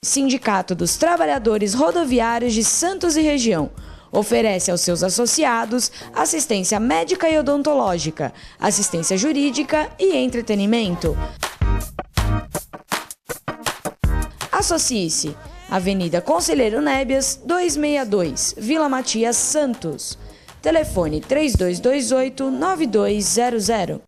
Sindicato dos Trabalhadores Rodoviários de Santos e Região. Oferece aos seus associados assistência médica e odontológica, assistência jurídica e entretenimento. Associe-se. Avenida Conselheiro Nébias, 262, Vila Matias, Santos. Telefone 3228-9200.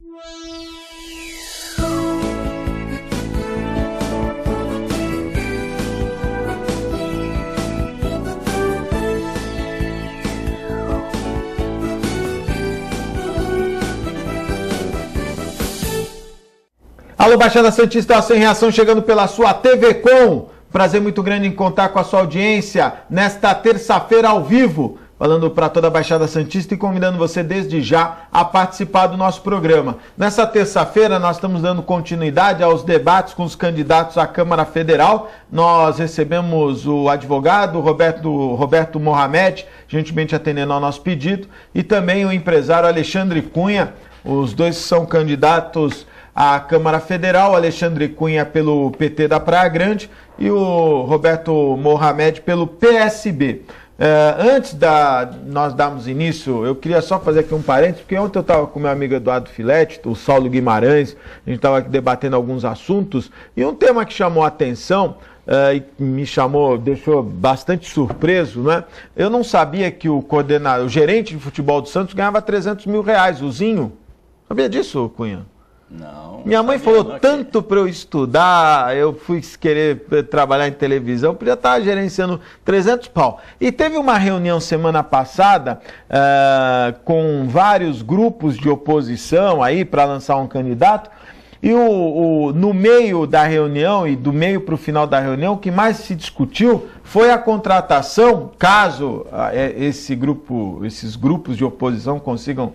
Alô, Baixada Santista, sem reação, chegando pela sua TV Com. Prazer muito grande em contar com a sua audiência nesta terça-feira ao vivo, falando para toda a Baixada Santista e convidando você desde já a participar do nosso programa. Nessa terça-feira nós estamos dando continuidade aos debates com os candidatos à Câmara Federal. Nós recebemos o advogado Roberto Mohamed, gentilmente atendendo ao nosso pedido, e também o empresário Alexandre Cunha. Os dois são candidatos à Câmara Federal, Alexandre Cunha pelo PT da Praia Grande e o Roberto Mohamed pelo PSB. Antes nós darmos início, eu queria só fazer aqui um parênteses, porque ontem eu estava com meu amigo Eduardo Filete, o Saulo Guimarães, a gente estava aqui debatendo alguns assuntos, e um tema que chamou a atenção, e deixou bastante surpreso, né? Eu não sabia que o gerente de futebol do Santos ganhava 300 mil reais, o Zinho. Sabia disso, Cunha? Não. Minha mãe falou tanto para eu estudar, eu fui querer trabalhar em televisão, podia estar gerenciando 300 pau. E teve uma reunião semana passada com vários grupos de oposição aí para lançar um candidato. E no meio da reunião e do meio para o final da reunião, o que mais se discutiu foi a contratação, caso esses grupos de oposição consigam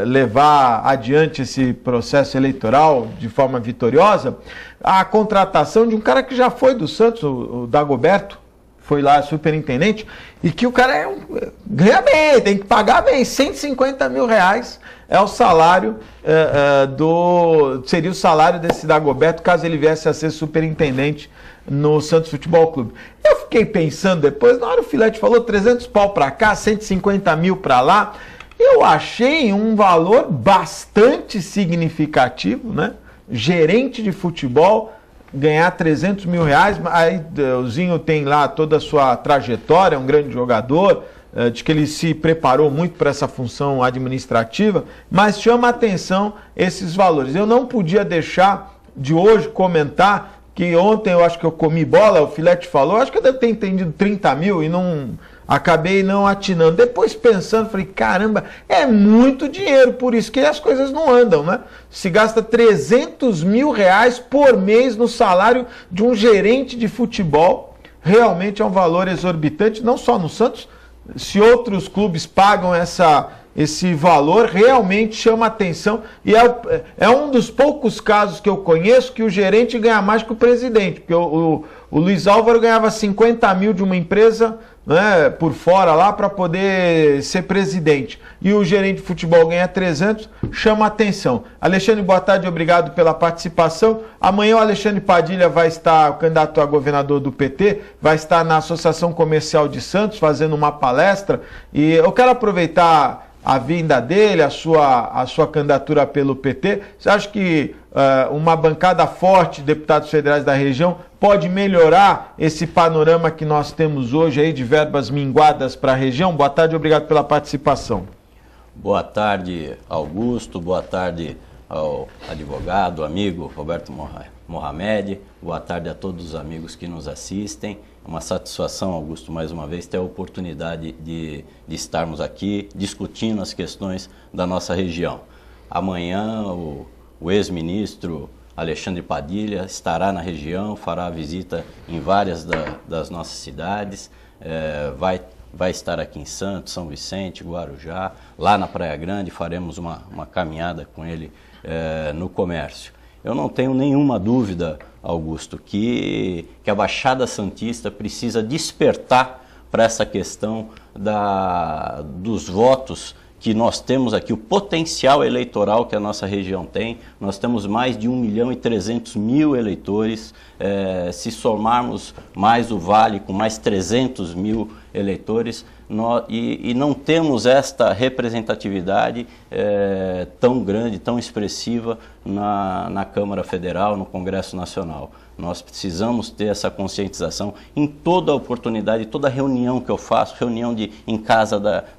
levar adiante esse processo eleitoral de forma vitoriosa, a contratação de um cara que já foi do Santos, o Dagoberto, foi lá superintendente, e que o cara ganha bem, tem que pagar bem, 150 mil reais é o salário seria o salário desse Dagoberto caso ele viesse a ser superintendente no Santos Futebol Clube. Eu fiquei pensando depois, na hora o Filete falou 300 pau para cá, 150 mil para lá, eu achei um valor bastante significativo, né? Gerente de futebol ganhar 300 mil reais, aí o Zinho tem lá toda a sua trajetória, é um grande jogador, de que ele se preparou muito para essa função administrativa, mas chama a atenção esses valores. Eu não podia deixar de hoje comentar que ontem eu acho que eu comi bola, o Filete falou, acho que eu devo ter entendido 30 mil e acabei não atinando. Depois pensando, falei, caramba, é muito dinheiro, por isso que as coisas não andam, né? Se gasta 300 mil reais por mês no salário de um gerente de futebol, realmente é um valor exorbitante, não só no Santos. Se outros clubes pagam esse valor, realmente chama atenção. E é um dos poucos casos que eu conheço que o gerente ganha mais que o presidente. Porque o Luiz Álvaro ganhava 50 mil de uma empresa, né, por fora lá para poder ser presidente. E o gerente de futebol ganha 300, chama atenção. Alexandre, boa tarde, obrigado pela participação. Amanhã o Alexandre Padilha vai estar, o candidato a governador do PT, vai estar na Associação Comercial de Santos fazendo uma palestra. E eu quero aproveitar a vinda dele, a sua candidatura pelo PT. Você acha que uma bancada forte de deputados federais da região pode melhorar esse panorama que nós temos hoje aí de verbas minguadas para a região? Boa tarde, obrigado pela participação. Boa tarde, Augusto, boa tarde ao advogado, amigo Roberto Mohamed, boa tarde a todos os amigos que nos assistem. É uma satisfação, Augusto, mais uma vez, ter a oportunidade de estarmos aqui discutindo as questões da nossa região. Amanhã o ex-ministro Alexandre Padilha estará na região, fará visita em várias das nossas cidades, vai estar aqui em Santos, São Vicente, Guarujá, lá na Praia Grande, faremos uma caminhada com ele no comércio. Eu não tenho nenhuma dúvida, Augusto, que a Baixada Santista precisa despertar para essa questão dos votos que nós temos aqui, o potencial eleitoral que a nossa região tem. Nós temos mais de 1.300.000 eleitores, se somarmos mais o Vale com mais 300.000 eleitores, e não temos esta representatividade tão grande, tão expressiva na Câmara Federal, no Congresso Nacional. Nós precisamos ter essa conscientização em toda oportunidade, toda reunião que eu faço, reunião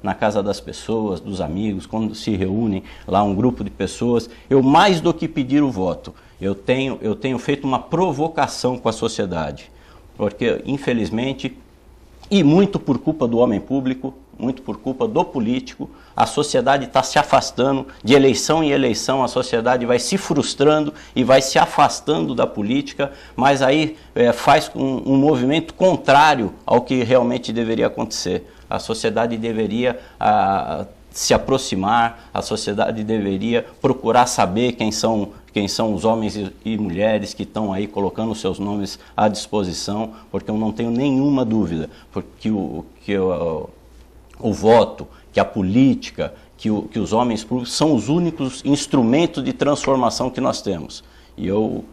na casa das pessoas, dos amigos, quando se reúnem lá um grupo de pessoas, eu mais do que pedir o voto, eu tenho feito uma provocação com a sociedade, porque infelizmente, e muito por culpa do homem público, muito por culpa do político, a sociedade está se afastando, de eleição em eleição a sociedade vai se frustrando e vai se afastando da política, mas aí faz um movimento contrário ao que realmente deveria acontecer. A sociedade deveria se aproximar, a sociedade deveria procurar saber quem são os homens e mulheres que estão aí colocando seus nomes à disposição, porque eu não tenho nenhuma dúvida, porque o voto, que a política, que os homens públicos são os únicos instrumentos de transformação que nós temos. E eu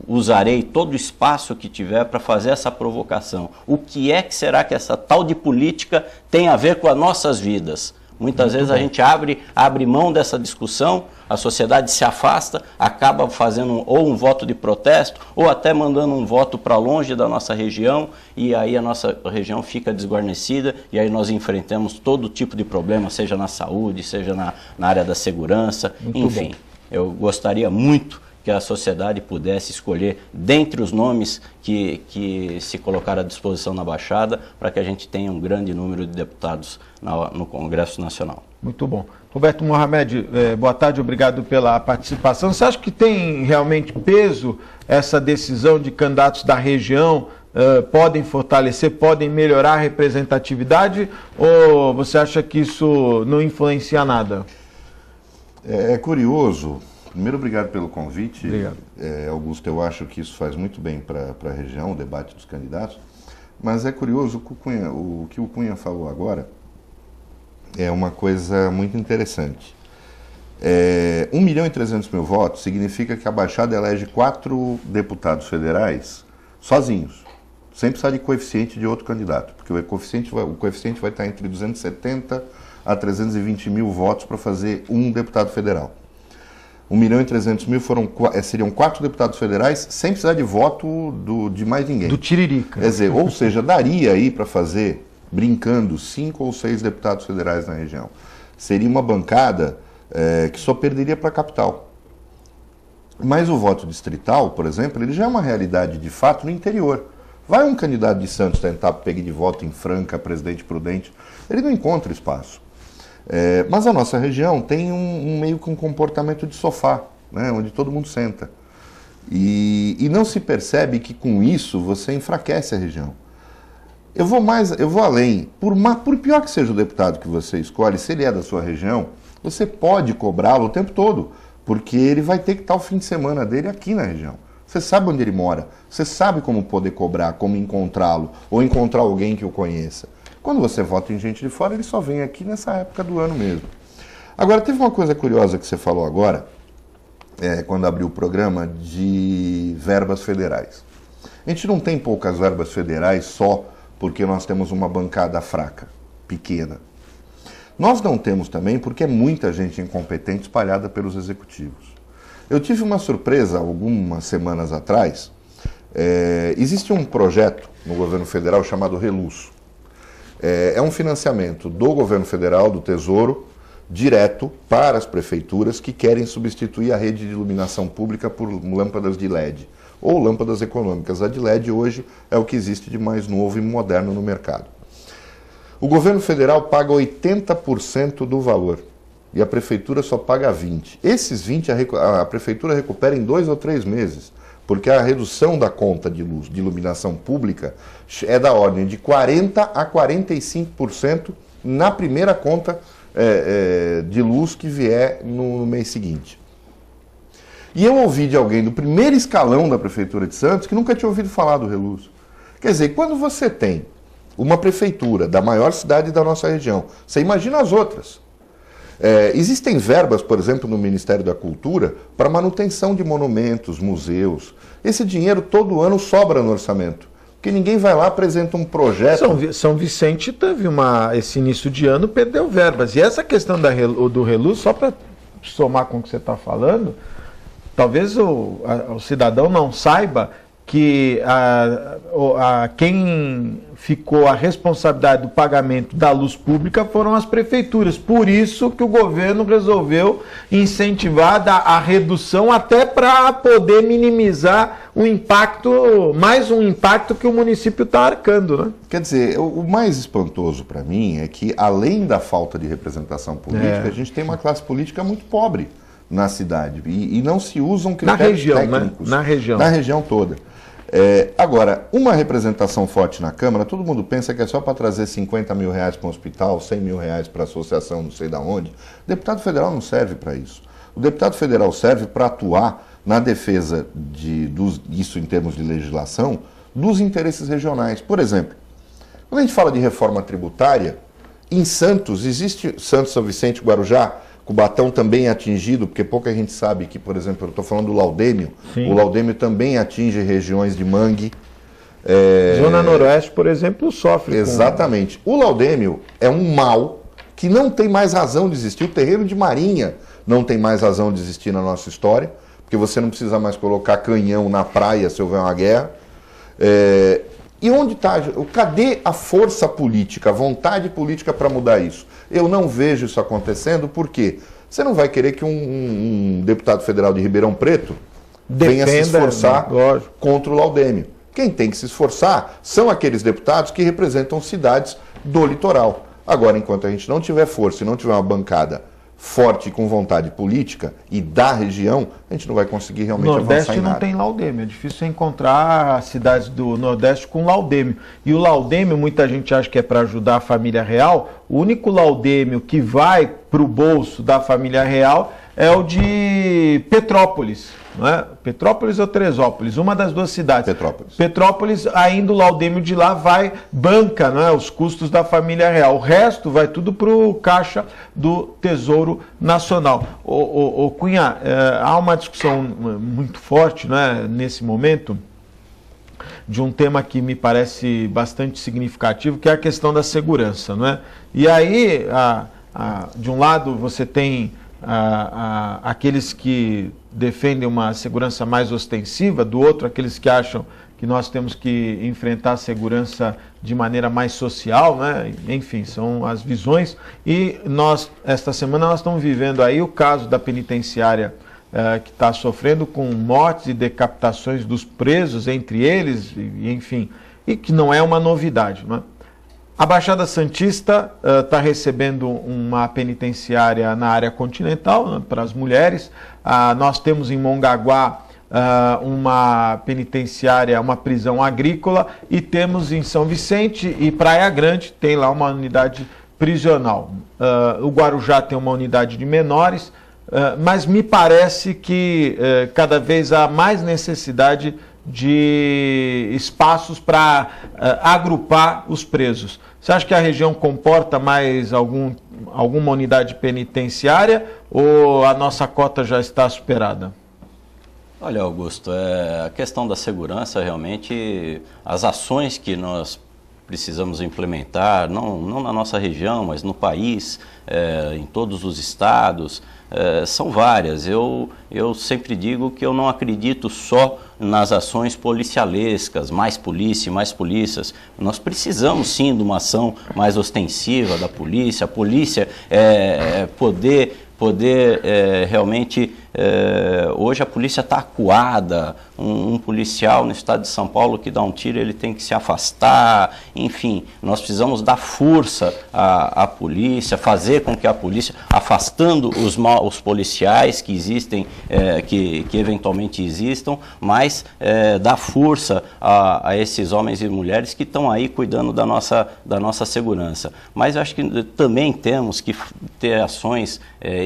usarei todo o espaço que tiver para fazer essa provocação. O que será que essa tal de política tem a ver com as nossas vidas? Muitas vezes a gente abre mão dessa discussão, a sociedade se afasta, acaba fazendo ou um voto de protesto, ou até mandando um voto para longe da nossa região, e aí a nossa região fica desguarnecida, e aí nós enfrentamos todo tipo de problema, seja na saúde, seja na área da segurança, enfim. Eu gostaria muito que a sociedade pudesse escolher dentre os nomes que se colocaram à disposição na Baixada, para que a gente tenha um grande número de deputados no Congresso Nacional. Muito bom. Roberto Mohamed, boa tarde, obrigado pela participação. Você acha que tem realmente peso essa decisão de candidatos da região? Podem fortalecer, podem melhorar a representatividade, ou você acha que isso não influencia nada? É curioso. Primeiro, obrigado pelo convite. Obrigado. Augusto, eu acho que isso faz muito bem para a região, o debate dos candidatos, mas é curioso o que o Cunha falou agora é uma coisa muito interessante. 1.300.000 votos significa que a Baixada elege 4 deputados federais sozinhos, sem precisar de coeficiente de outro candidato, porque o coeficiente vai estar entre 270 a 320 mil votos para fazer um deputado federal. 1.300.000 seriam 4 deputados federais sem precisar de voto de mais ninguém. Do Tiririca. Quer dizer, ou seja, daria aí para fazer, brincando, 5 ou 6 deputados federais na região. Seria uma bancada que só perderia para a capital. Mas o voto distrital, por exemplo, ele já é uma realidade de fato no interior. Vai um candidato de Santos tentar pegar de voto em Franca, Presidente Prudente, ele não encontra espaço. Mas a nossa região tem meio que um comportamento de sofá, né, onde todo mundo senta. E não se percebe que com isso você enfraquece a região. Eu vou além. Por pior que seja o deputado que você escolhe, se ele é da sua região, você pode cobrá-lo o tempo todo, porque ele vai ter que estar o fim de semana dele aqui na região. Você sabe onde ele mora, você sabe como poder cobrar, como encontrá-lo, ou encontrar alguém que o conheça. Quando você vota em gente de fora, ele só vem aqui nessa época do ano mesmo. Agora, teve uma coisa curiosa que você falou agora, quando abriu o programa, de verbas federais. A gente não tem poucas verbas federais só porque nós temos uma bancada fraca, pequena. Nós não temos também porque é muita gente incompetente espalhada pelos executivos. Eu tive uma surpresa algumas semanas atrás. Existe um projeto no governo federal chamado Reluz. É um financiamento do governo federal, do Tesouro, direto para as prefeituras que querem substituir a rede de iluminação pública por lâmpadas de LED, ou lâmpadas econômicas. A de LED hoje é o que existe de mais novo e moderno no mercado. O governo federal paga 80% do valor e a prefeitura só paga 20%. Esses 20% a prefeitura recupera em 2 ou 3 meses. Porque a redução da conta de luz, de iluminação pública, é da ordem de 40% a 45% na primeira conta de luz que vier no mês seguinte. E eu ouvi de alguém do primeiro escalão da Prefeitura de Santos que nunca tinha ouvido falar do Reluz. Quer dizer, quando você tem uma prefeitura da maior cidade da nossa região, você imagina as outras, Existem verbas, por exemplo, no Ministério da Cultura para manutenção de monumentos, museus. Esse dinheiro todo ano sobra no orçamento, porque ninguém vai lá e apresenta um projeto. São Vicente teve esse início de ano, perdeu verbas. E essa questão do Reluz, só para somar com o que você está falando, talvez o cidadão não saiba que quem ficou a responsabilidade do pagamento da luz pública foram as prefeituras. Por isso que o governo resolveu incentivar a redução até para poder minimizar o impacto, mais um impacto que o município está arcando, né? Quer dizer, o mais espantoso para mim é que, além da falta de representação política, a gente tem uma classe política muito pobre na cidade e não se usam critérios técnicos. Na região. Na região toda. Agora, uma representação forte na Câmara, todo mundo pensa que é só para trazer 50 mil reais para um hospital, 100 mil reais para a associação, não sei de onde. O deputado federal não serve para isso. O deputado federal serve para atuar na defesa isso em termos de legislação, dos interesses regionais. Por exemplo, quando a gente fala de reforma tributária, em Santos, existe Santos, São Vicente, Guarujá, Cubatão também é atingido, porque pouca gente sabe que, por exemplo, eu estou falando do Laudêmio. Sim. O Laudêmio também atinge regiões de mangue. Zona Noroeste, por exemplo, sofre. Exatamente. O Laudêmio é um mal que não tem mais razão de existir. O terreiro de Marinha não tem mais razão de existir na nossa história, porque você não precisa mais colocar canhão na praia se houver uma guerra. E onde está? Cadê a força política, a vontade política para mudar isso? Eu não vejo isso acontecendo, porque você não vai querer que um deputado federal de Ribeirão Preto venha se esforçar contra o Laudêmio. Quem tem que se esforçar são aqueles deputados que representam cidades do litoral. Agora, enquanto a gente não tiver força e não tiver uma bancada forte com vontade política e da região, a gente não vai conseguir realmente avançar em nada. Nordeste não tem Laudêmio, é difícil encontrar cidades do Nordeste com Laudêmio. E o Laudêmio, muita gente acha que é para ajudar a família real, o único Laudêmio que vai para o bolso da família real é o de Petrópolis, não é? Petrópolis ou Teresópolis, uma das duas cidades. Petrópolis, ainda o Laudêmio de lá banca, não é, os custos da família real. O resto vai tudo para o caixa do Tesouro Nacional. Cunha, há uma discussão muito forte, não é, nesse momento, de um tema que me parece bastante significativo, que é a questão da segurança, não é? E aí, de um lado, você tem aqueles que defendem uma segurança mais ostensiva, do outro, aqueles que acham que nós temos que enfrentar a segurança de maneira mais social, né? Enfim, são as visões. E esta semana, nós estamos vivendo aí o caso da penitenciária que está sofrendo com mortes e decapitações dos presos, entre eles, enfim, e que não é uma novidade, não é? A Baixada Santista está recebendo uma penitenciária na área continental, né, para as mulheres. Nós temos em Mongaguá uma penitenciária, uma prisão agrícola, e temos em São Vicente e Praia Grande, tem lá uma unidade prisional. O Guarujá tem uma unidade de menores, mas me parece que cada vez há mais necessidade de espaços para agrupar os presos. Você acha que a região comporta mais alguma unidade penitenciária ou a nossa cota já está superada? Olha, Augusto, a questão da segurança, realmente, as ações que nós precisamos implementar, não na nossa região, mas no país, em todos os estados, são várias. Eu sempre digo que eu não acredito só nas ações policialescas, mais polícia, mais polícias. Nós precisamos sim de uma ação mais ostensiva da polícia, a polícia poder realmente... hoje a polícia está acuada, um policial no estado de São Paulo que dá um tiro, ele tem que se afastar, enfim, nós precisamos dar força à polícia, fazer com que a polícia, afastando os policiais que existem, que eventualmente existam, mas dar força a esses homens e mulheres que estão aí cuidando da nossa segurança. Mas eu acho que também temos que ter ações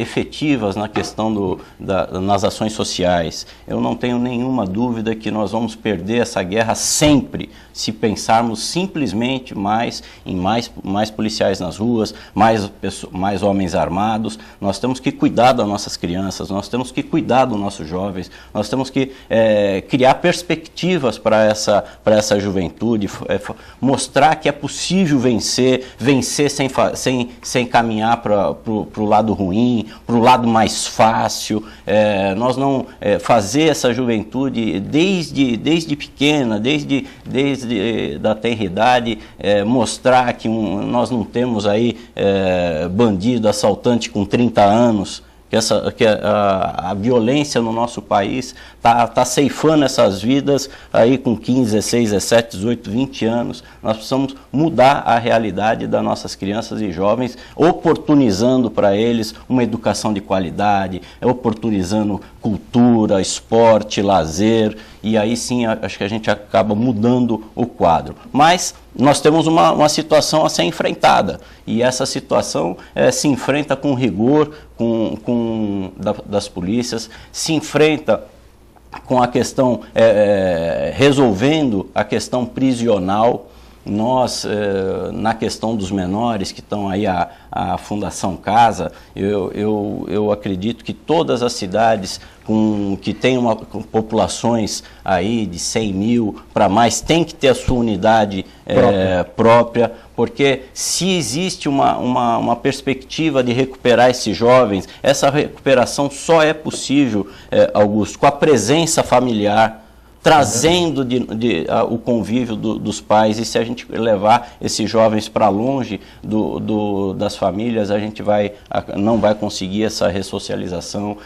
efetivas na questão nas ações sociais. Eu não tenho nenhuma dúvida que nós vamos perder essa guerra sempre, se pensarmos simplesmente em mais policiais nas ruas, mais homens armados. Nós temos que cuidar das nossas crianças, nós temos que cuidar dos nossos jovens, nós temos que criar perspectivas para essa juventude, mostrar que é possível vencer sem caminhar para o lado ruim, para o lado mais fácil. Nós não fazer essa juventude desde pequena, desde da tenra idade, mostrar que nós não temos aí bandido, assaltante com 30 anos, que a violência no nosso país está ceifando essas vidas aí com 15, 16, 17, 18, 20 anos. Nós precisamos mudar a realidade das nossas crianças e jovens, oportunizando para eles uma educação de qualidade, oportunizando cultura, esporte, lazer, e aí sim acho que a gente acaba mudando o quadro. Mas nós temos uma situação a ser enfrentada, e essa situação se enfrenta com rigor das polícias, se enfrenta com a questão, resolvendo a questão prisional. Nós, na questão dos menores que estão aí, a Fundação Casa, eu acredito que todas as cidades que têm com populações aí de 100 mil para mais, tem que ter a sua unidade própria, porque se existe uma perspectiva de recuperar esses jovens, essa recuperação só é possível, Augusto, com a presença familiar, trazendo o convívio dos pais. E se a gente levar esses jovens para longe das famílias, a gente não vai conseguir essa ressocialização.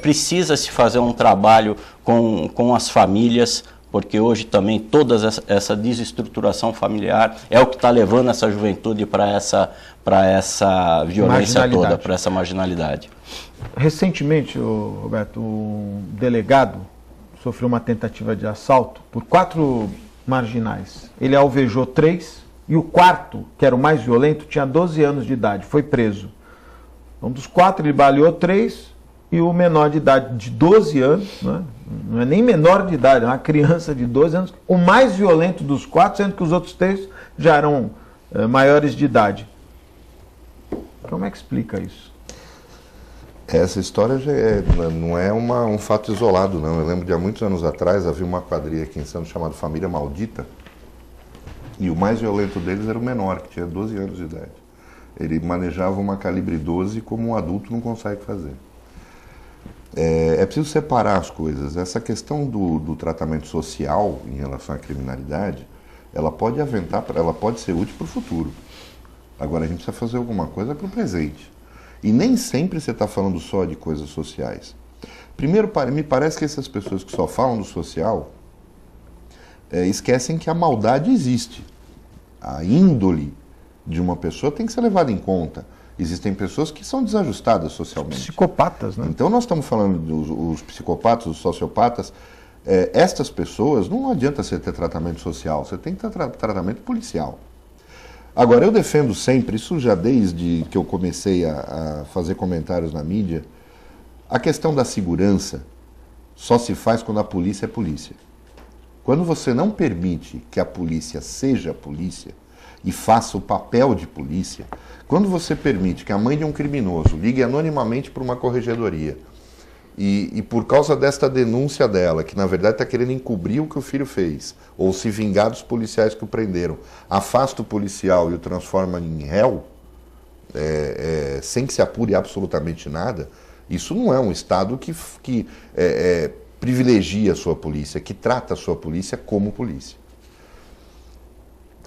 Precisa se fazer um trabalho com as famílias, porque hoje também toda essa desestruturação familiar é o que está levando essa juventude para essa violência toda, para essa marginalidade. Recentemente, Roberto, um delegado sofreu uma tentativa de assalto por 4 marginais. Ele alvejou 3 e o quarto, que era o mais violento, tinha 12 anos de idade, foi preso. Então, dos 4, ele baleou 3 e o menor de idade de 12 anos, né? Não é nem menor de idade, é uma criança de 12 anos, o mais violento dos 4, sendo que os outros 3 já eram maiores de idade. Como é que explica isso? Essa história já não é um fato isolado, não. Eu lembro de há muitos anos atrás, havia uma quadrilha aqui em Santos chamada Família Maldita, e o mais violento deles era o menor, que tinha 12 anos de idade. Ele manejava uma calibre 12 como um adulto não consegue fazer. É preciso separar as coisas. Essa questão do tratamento social em relação à criminalidade, ela pode ser útil para o futuro. Agora a gente precisa fazer alguma coisa para o presente. E nem sempre você está falando só de coisas sociais. Primeiro, me parece que essas pessoas que só falam do social esquecem que a maldade existe. A índole de uma pessoa tem que ser levada em conta. Existem pessoas que são desajustadas socialmente. Psicopatas, né? Então nós estamos falando dos psicopatas, dos sociopatas. Estas pessoas, não adianta você ter tratamento social, você tem que ter tratamento policial. Agora, eu defendo sempre, isso já desde que eu comecei a fazer comentários na mídia, a questão da segurança só se faz quando a polícia é polícia. Quando você não permite que a polícia seja polícia e faça o papel de polícia, quando você permite que a mãe de um criminoso ligue anonimamente para uma corregedoria e por causa desta denúncia dela, que na verdade está querendo encobrir o que o filho fez, ou se vingar dos policiais que o prenderam, afasta o policial e o transforma em réu, sem que se apure absolutamente nada, isso não é um Estado que privilegia a sua polícia, que trata a sua polícia como polícia.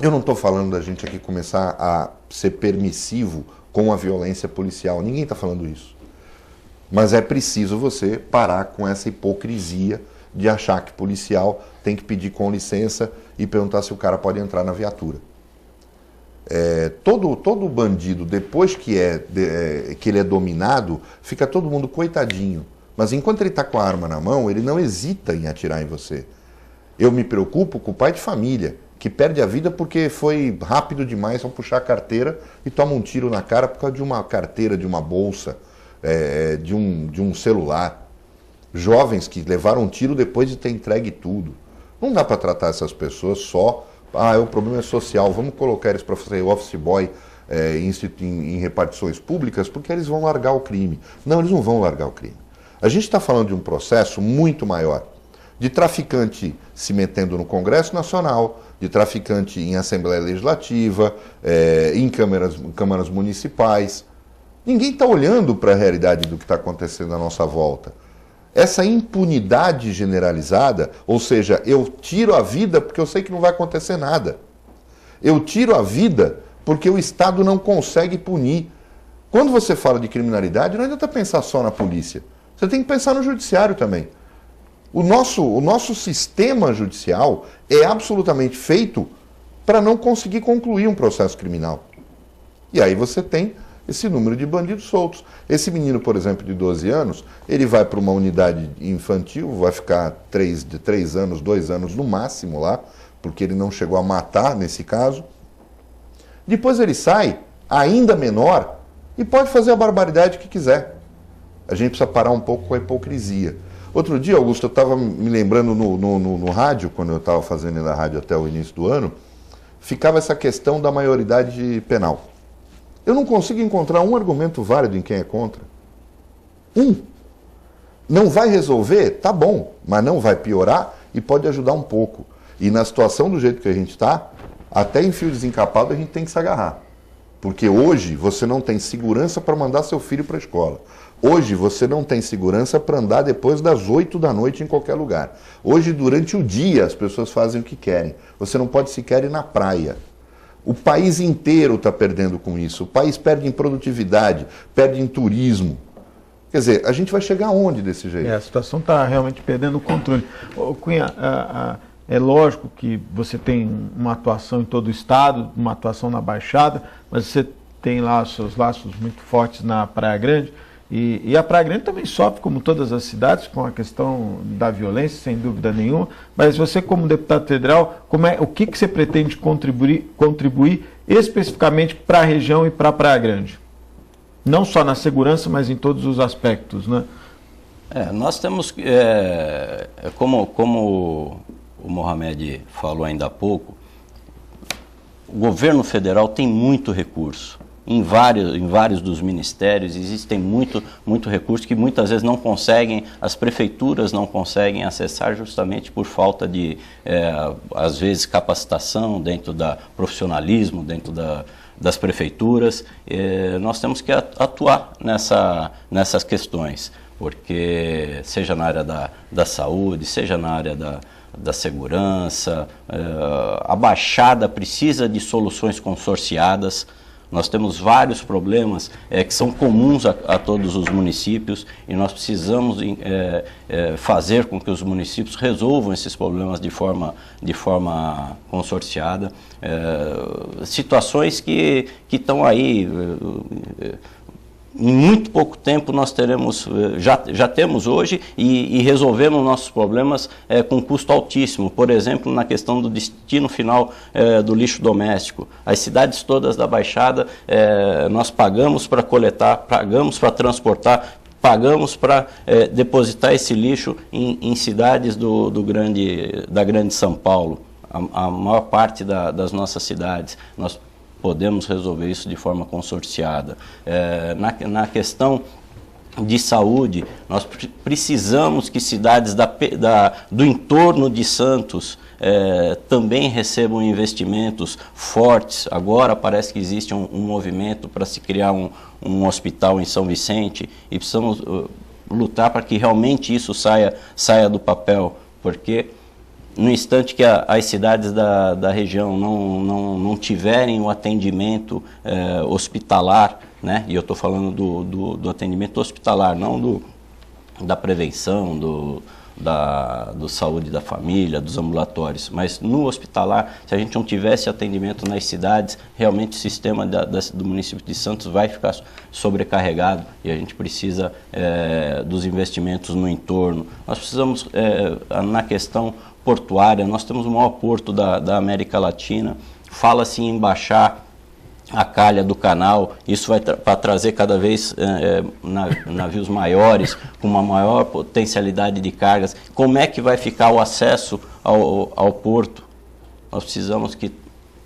Eu não estou falando da gente aqui começar a ser permissivo com a violência policial, ninguém está falando isso. Mas é preciso você parar com essa hipocrisia de achar que policial tem que pedir com licença e perguntar se o cara pode entrar na viatura. Todo bandido, depois que ele é dominado, fica todo mundo coitadinho. Mas enquanto ele está com a arma na mão, ele não hesita em atirar em você. Eu me preocupo com o pai de família, que perde a vida porque foi rápido demais ao puxar a carteira e toma um tiro na cara por causa de uma carteira, de uma bolsa. de um celular. Jovens que levaram um tiro depois de ter entregue tudo. Não dá para tratar essas pessoas só, o problema é social, vamos colocar eles para fazer office boy em repartições públicas, porque eles vão largar o crime. Não, eles não vão largar o crime. A gente está falando de um processo muito maior, de traficante se metendo no Congresso Nacional, de traficante em Assembleia Legislativa, em câmaras municipais. Ninguém está olhando para a realidade do que está acontecendo à nossa volta. Essa impunidade generalizada, ou seja, eu tiro a vida porque eu sei que não vai acontecer nada. Eu tiro a vida porque o Estado não consegue punir. Quando você fala de criminalidade, não adianta pensar só na polícia. Você tem que pensar no judiciário também. O nosso sistema judicial é absolutamente feito para não conseguir concluir um processo criminal. E aí você tem esse número de bandidos soltos. Esse menino, por exemplo, de 12 anos, ele vai para uma unidade infantil, vai ficar 3 anos, 2 anos no máximo lá, porque ele não chegou a matar nesse caso. Depois ele sai, ainda menor, e pode fazer a barbaridade que quiser. A gente precisa parar um pouco com a hipocrisia. Outro dia, Augusto, eu estava me lembrando no rádio, quando eu estava fazendo na rádio até o início do ano, ficava essa questão da maioridade penal. Eu não consigo encontrar um argumento válido em quem é contra. Não vai resolver? Tá bom, mas não vai piorar e pode ajudar um pouco. E na situação do jeito que a gente está, até em fio desencapado a gente tem que se agarrar. Porque hoje você não tem segurança para mandar seu filho para a escola. Hoje você não tem segurança para andar depois das 8 da noite em qualquer lugar. Hoje, durante o dia, as pessoas fazem o que querem. Você não pode sequer ir na praia. O país inteiro está perdendo com isso. O país perde em produtividade, perde em turismo. Quer dizer, a gente vai chegar aonde desse jeito? A situação está realmente perdendo o controle. Cunha, é lógico que você tem uma atuação em todo o estado, uma atuação na Baixada, mas você tem lá os seus laços muito fortes na Praia Grande. E a Praia Grande também sofre, como todas as cidades, com a questão da violência, sem dúvida nenhuma. Mas você, como deputado federal, o que você pretende contribuir especificamente para a região e para a Praia Grande? Não só na segurança, mas em todos os aspectos, né? Nós temos, como o Mohamed falou ainda há pouco, o governo federal tem muito recurso. Em vários dos ministérios existem muito recurso que muitas vezes não conseguem, as prefeituras não conseguem acessar justamente por falta de, às vezes, capacitação dentro da profissionalismo, dentro das prefeituras. Nós temos que atuar nessas questões, porque seja na área da saúde, seja na área da segurança, a Baixada precisa de soluções consorciadas. Nós temos vários problemas que são comuns a todos os municípios e nós precisamos fazer com que os municípios resolvam esses problemas de forma consorciada. Situações que estão aí. Em muito pouco tempo nós teremos, já temos hoje e resolvemos nossos problemas com custo altíssimo. Por exemplo, na questão do destino final do lixo doméstico. As cidades todas da Baixada, nós pagamos para coletar, pagamos para transportar, pagamos para depositar esse lixo em cidades da grande São Paulo. A maior parte das nossas cidades. Nós podemos resolver isso de forma consorciada. Na questão de saúde, nós precisamos que cidades do entorno de Santos também recebam investimentos fortes. Agora parece que existe um movimento para se criar um hospital em São Vicente e precisamos lutar para que realmente isso saia do papel, porque no instante que as cidades da região não tiverem o atendimento hospitalar, né? E eu estou falando do atendimento hospitalar, não da prevenção, do saúde da família, dos ambulatórios, mas no hospitalar, se a gente não tivesse atendimento nas cidades, realmente o sistema do município de Santos vai ficar sobrecarregado e a gente precisa dos investimentos no entorno. Nós precisamos, na questão portuária, nós temos o maior porto da América Latina, fala-se em baixar a calha do canal, isso vai para trazer cada vez navios maiores, com uma maior potencialidade de cargas. Como é que vai ficar o acesso ao porto? Nós precisamos que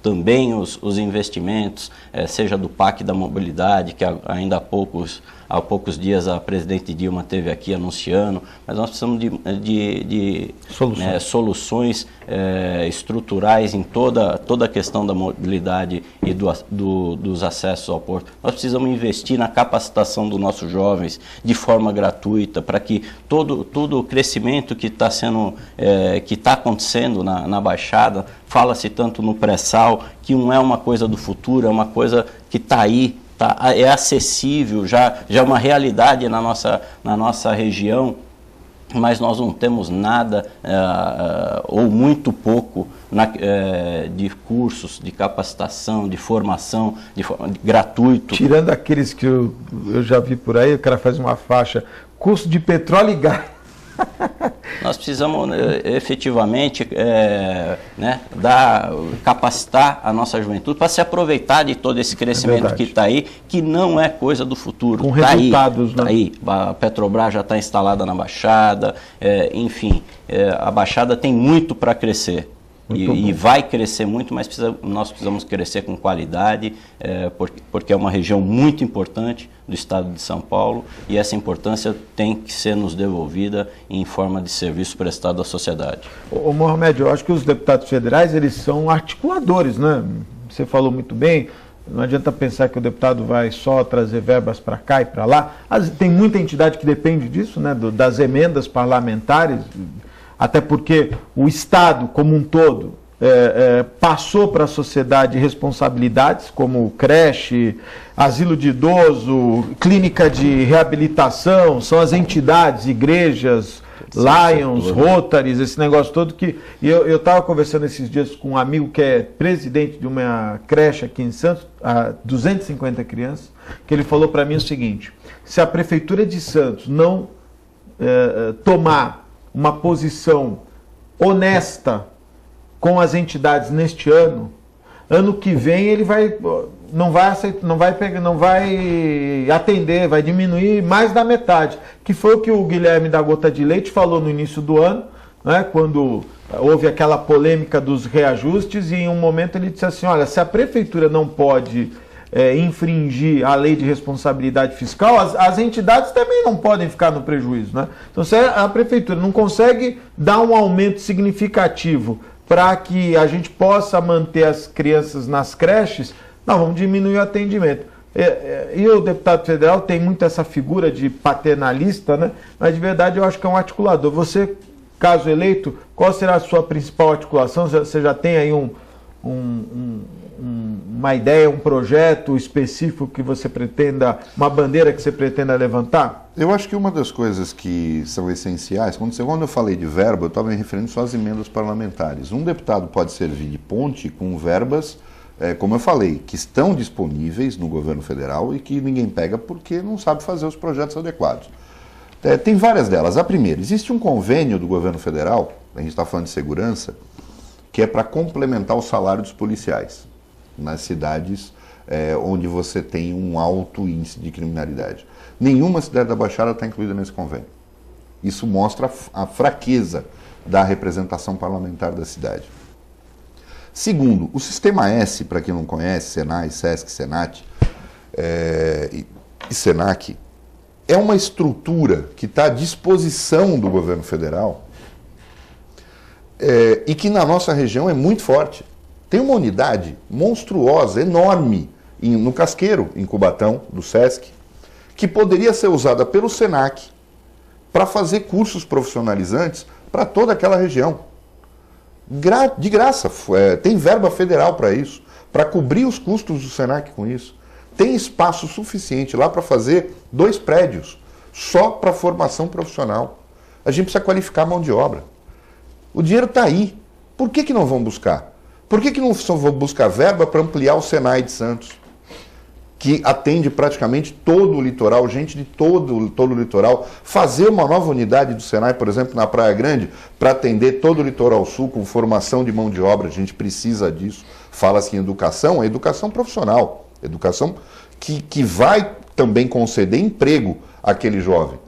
também os investimentos, seja do PAC da mobilidade, que ainda há poucos dias a presidente Dilma esteve aqui anunciando, mas nós precisamos de soluções estruturais em toda a questão da mobilidade e dos acessos ao porto. Nós precisamos investir na capacitação dos nossos jovens de forma gratuita, para que todo o crescimento que está acontecendo na Baixada, fala-se tanto no pré-sal, que não é uma coisa do futuro, é uma coisa que está aí, é acessível, já é uma realidade na nossa região, mas nós não temos nada ou muito pouco de cursos, de capacitação, de formação, gratuito. Tirando aqueles que eu já vi por aí, o cara faz uma faixa, curso de petróleo e gás. Nós precisamos efetivamente capacitar a nossa juventude para se aproveitar de todo esse crescimento que está aí, que não é coisa do futuro. Com resultados, tá aí. A Petrobras já está instalada na Baixada, enfim, a Baixada tem muito para crescer. E vai crescer muito, mas nós precisamos crescer com qualidade, porque é uma região muito importante do estado de São Paulo, e essa importância tem que ser nos devolvida em forma de serviço prestado à sociedade. Ô Mohamed, eu acho que os deputados federais, eles são articuladores, né? Você falou muito bem, não adianta pensar que o deputado vai só trazer verbas para cá e para lá. Tem muita entidade que depende disso, né? Das emendas parlamentares, até porque o Estado como um todo passou para a sociedade responsabilidades como creche, asilo de idoso, clínica de reabilitação, são as entidades, igrejas, Lions, Rotaries, esse negócio todo que... Eu estava conversando esses dias com um amigo que é presidente de uma creche aqui em Santos, 250 crianças, que ele falou para mim o seguinte: se a Prefeitura de Santos não tomar uma posição honesta com as entidades neste ano que vem ele não vai atender, vai diminuir mais da metade, que foi o que o Guilherme da Gota de Leite falou no início do ano, né, quando houve aquela polêmica dos reajustes, e em um momento ele disse assim: olha, se a Prefeitura não pode infringir a lei de responsabilidade fiscal, as entidades também não podem ficar no prejuízo, né? Então, se a Prefeitura não consegue dar um aumento significativo para que a gente possa manter as crianças nas creches, nós vamos diminuir o atendimento. E o deputado federal tem muito essa figura de paternalista, né? Mas de verdade eu acho que é um articulador. Você, caso eleito, qual será a sua principal articulação? Você já tem aí uma ideia, um projeto específico que você pretenda, uma bandeira que você pretenda levantar? Eu acho que uma das coisas que são essenciais, quando eu falei de verba, eu estava me referindo só às emendas parlamentares. Um deputado pode servir de ponte com verbas, como eu falei, que estão disponíveis no governo federal e que ninguém pega porque não sabe fazer os projetos adequados. Tem várias delas. A primeira, existe um convênio do governo federal, a gente está falando de segurança, que é para complementar o salário dos policiais nas cidades onde você tem um alto índice de criminalidade. Nenhuma cidade da Baixada está incluída nesse convênio. Isso mostra a fraqueza da representação parlamentar da cidade. Segundo, o Sistema S, para quem não conhece, Senai, Sesc, Senat e Senac, é uma estrutura que está à disposição do governo federal e que na nossa região é muito forte. Tem uma unidade monstruosa, enorme, no Casqueiro, em Cubatão, do Sesc, que poderia ser usada pelo Senac para fazer cursos profissionalizantes para toda aquela região. De graça, tem verba federal para isso, para cobrir os custos do Senac com isso. Tem espaço suficiente lá para fazer 2 prédios, só para formação profissional. A gente precisa qualificar a mão de obra. O dinheiro está aí. Por que não vão buscar? Por que não vão buscar verba para ampliar o Senai de Santos, que atende praticamente todo o litoral, gente de todo o litoral, fazer uma nova unidade do Senai, por exemplo, na Praia Grande, para atender todo o litoral sul com formação de mão de obra? A gente precisa didisso. Fala-se em educação, é educação profissional. Educação que vai também conceder emprego àquele jovem.